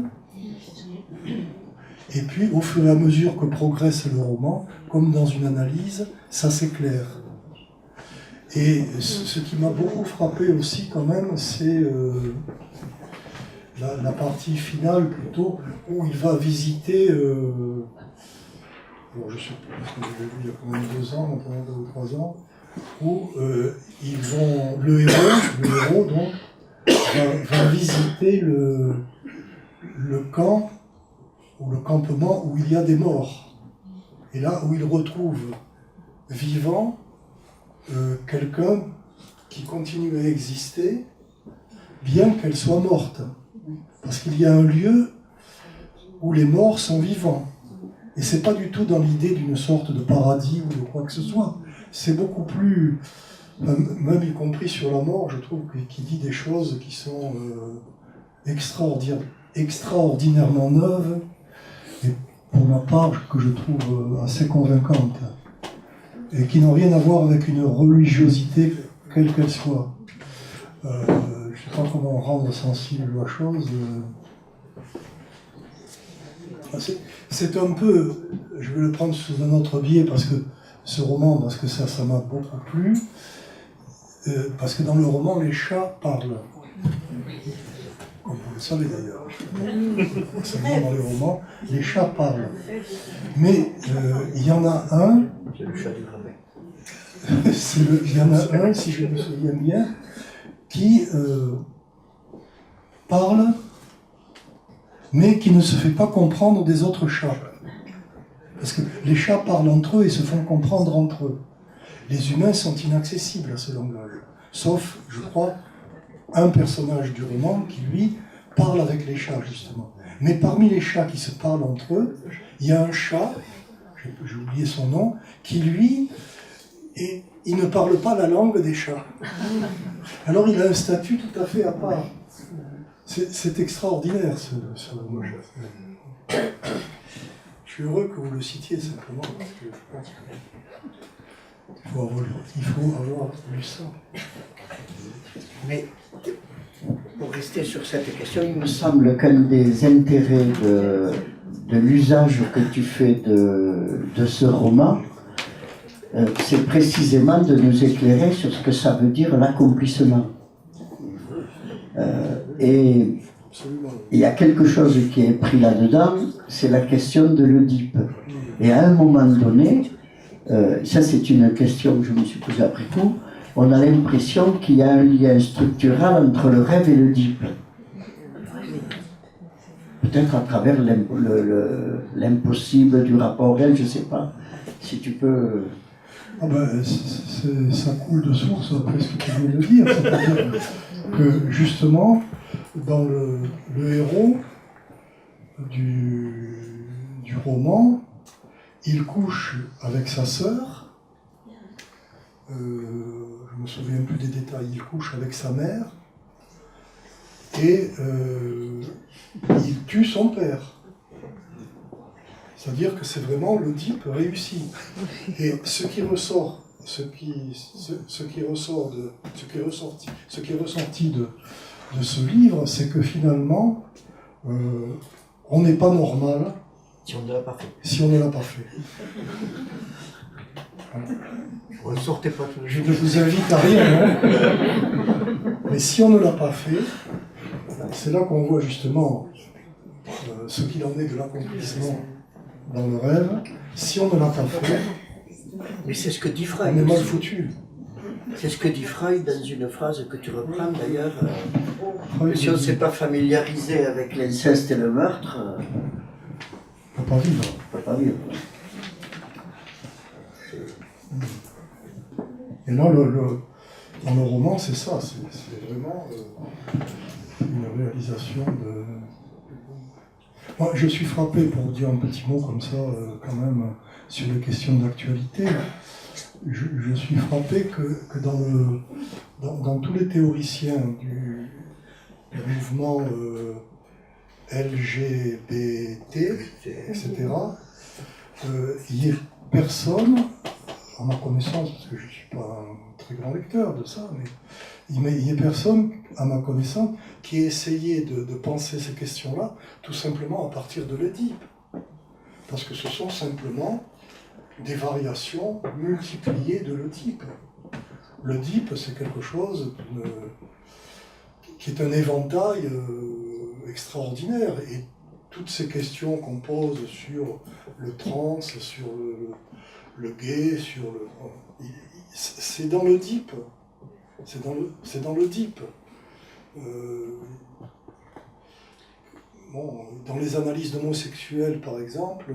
Et puis, au fur et à mesure que progresse le roman, comme dans une analyse, ça s'éclaire. Et ce qui m'a beaucoup frappé aussi, quand même, c'est la partie finale, plutôt, où il va visiter... bon, je sais pas, parce que je l'ai lu il y a quand même 2 ans, maintenant 2 ou 3 ans, où ils vont... Le héros donc, va visiter le camp, ou le campement où il y a des morts. Et là où il retrouve vivant quelqu'un qui continue à exister, bien qu'elle soit morte. Parce qu'il y a un lieu où les morts sont vivants. Et c'est pas du tout dans l'idée d'une sorte de paradis ou de quoi que ce soit. C'est beaucoup plus, même y compris sur la mort, je trouve qu'il dit des choses qui sont extraordinairement neuves, et pour ma part, que je trouve assez convaincantes, et qui n'ont rien à voir avec une religiosité, quelle qu'elle soit. Je ne sais pas comment rendre sensible la chose. C'est un peu, je vais le prendre sous un autre biais, parce que ce roman, parce que ça m'a beaucoup plu, parce que dans le roman, les chats parlent. Comme vous le savez d'ailleurs. Seulement dans les romans, les chats parlent. Mais il y en a un, il y en a un, si je me souviens bien, qui parle, mais qui ne se fait pas comprendre des autres chats. Parce que les chats parlent entre eux et se font comprendre entre eux. Les humains sont inaccessibles à ce langage. Sauf, je crois, un personnage du roman qui, lui, parle avec les chats, justement. Mais parmi les chats qui se parlent entre eux, il y a un chat, j'ai oublié son nom, qui, lui, il ne parle pas la langue des chats. Alors il a un statut tout à fait à part. C'est extraordinaire ce roman. Je suis heureux que vous le citiez simplement parce que je pense qu'il faut avoir lu ça. Mais pour rester sur cette question, il me semble qu'un des intérêts de l'usage que tu fais de ce roman, c'est précisément de nous éclairer sur ce que ça veut dire l'accomplissement. Et il y a quelque chose qui est pris là-dedans, c'est la question de l'Oedipe. Et à un moment donné, ça c'est une question que je me suis posée après coup, on a l'impression qu'il y a un lien structural entre le rêve et l'Oedipe. Peut-être à travers l'impossible du rapport réel, je ne sais pas. Si tu peux... Ah ben, ça coule de source après ce que tu viens de dire. C'est-à-dire que justement, dans le héros du roman, il couche avec sa sœur. Je ne me souviens plus des détails. Il couche avec sa mère. Et il tue son père. C'est-à-dire que c'est vraiment l'Oedipe réussi. Et ce qui est ressorti de ce livre, c'est que finalement, on n'est pas normal Si on ne l'a pas fait. si on ne l'a pas fait. Vous ne sortez pas tous les Je jours. ne vous invite à rien, hein. Mais si on ne l'a pas fait, c'est là qu'on voit justement ce qu'il en est de l'accomplissement dans le rêve. Si on ne l'a pas fait, Mais c'est ce que dit on Freud. est mal foutu. C'est ce que dit Freud dans une phrase que tu reprends d'ailleurs. Freud Si on ne dit, s'est pas familiarisé avec L'inceste et le meurtre, on ne peut pas vivre. on ne peut pas vivre. Et là, dans le roman, c'est ça. C'est vraiment une réalisation de... Moi, je suis frappé, pour dire un petit mot comme ça, quand même, sur les questions d'actualité. Je suis frappé que dans tous les théoriciens du mouvement LGBT, etc., il n'y ait personne, à ma connaissance, parce que je ne suis pas un très grand lecteur de ça, mais il n'y a personne, à ma connaissance, qui ait essayé de penser ces questions-là, tout simplement à partir de l'Oedipe. Parce que ce sont simplement des variations multipliées de l'Oedipe. L'Oedipe, c'est quelque chose qui est un éventail extraordinaire. Et toutes ces questions qu'on pose sur le trans, sur le gay, c'est dans l'Oedipe. C'est dans l'Oedipe. Dans les analyses d'homosexuels, par exemple,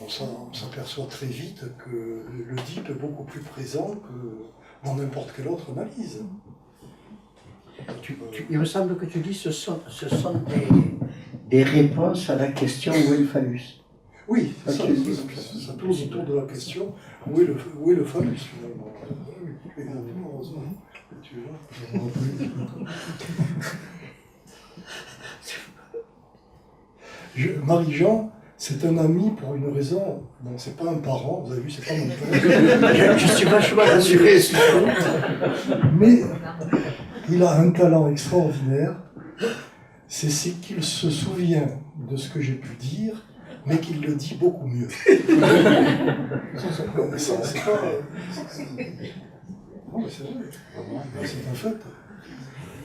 on s'aperçoit très vite que l'Oedipe est beaucoup plus présent que dans n'importe quelle autre analyse. Il me semble que tu dis que ce sont des réponses à la question où est le phallus. Oui, Ok. ça tourne autour de la question où est le phallus finalement. Oui, exactement, heureusement. Tu vois, Marie-Jean, c'est un ami pour une raison. Bon, c'est pas un parent, vous avez vu, c'est pas mon père. Je suis vachement rassuré. Mais il a un talent extraordinaire. C'est qu'il se souvient de ce que j'ai pu dire, mais qu'il le dit beaucoup mieux. C'est pas... Non, mais c'est vrai. C'est un fait.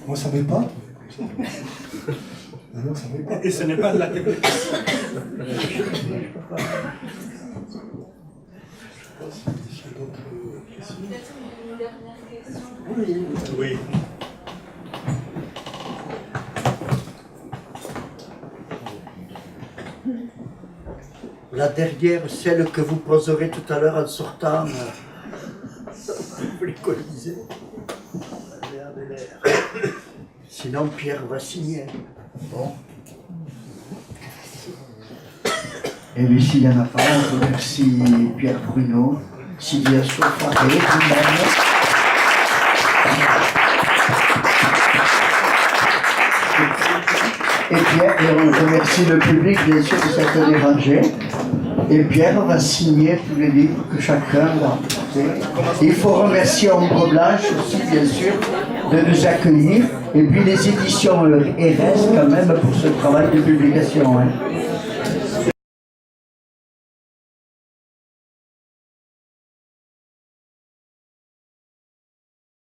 Moi, ça m'épate. D'ailleurs, ça m'épate. Et ce n'est pas de la technique. Je sais pas s'il y a d'autres questions. Peut-être une dernière question. Oui. La dernière, celle que vous poserez tout à l'heure en sortant, vous l'économisez. Regardez l'air. Sinon, Pierre va signer. Bon. Et Lucie, il y en a pas. Je remercie Pierre Pruneau, Sylvia Sofaré, vous-même. Et Pierre, et on remercie le public bien sûr de s'être dérangé. Et Pierre va signer tous les livres que chacun va apporter. Il faut remercier Ombre Blanche aussi, bien sûr, de nous accueillir. Et puis les éditions RS quand même pour ce travail de publication. Hein.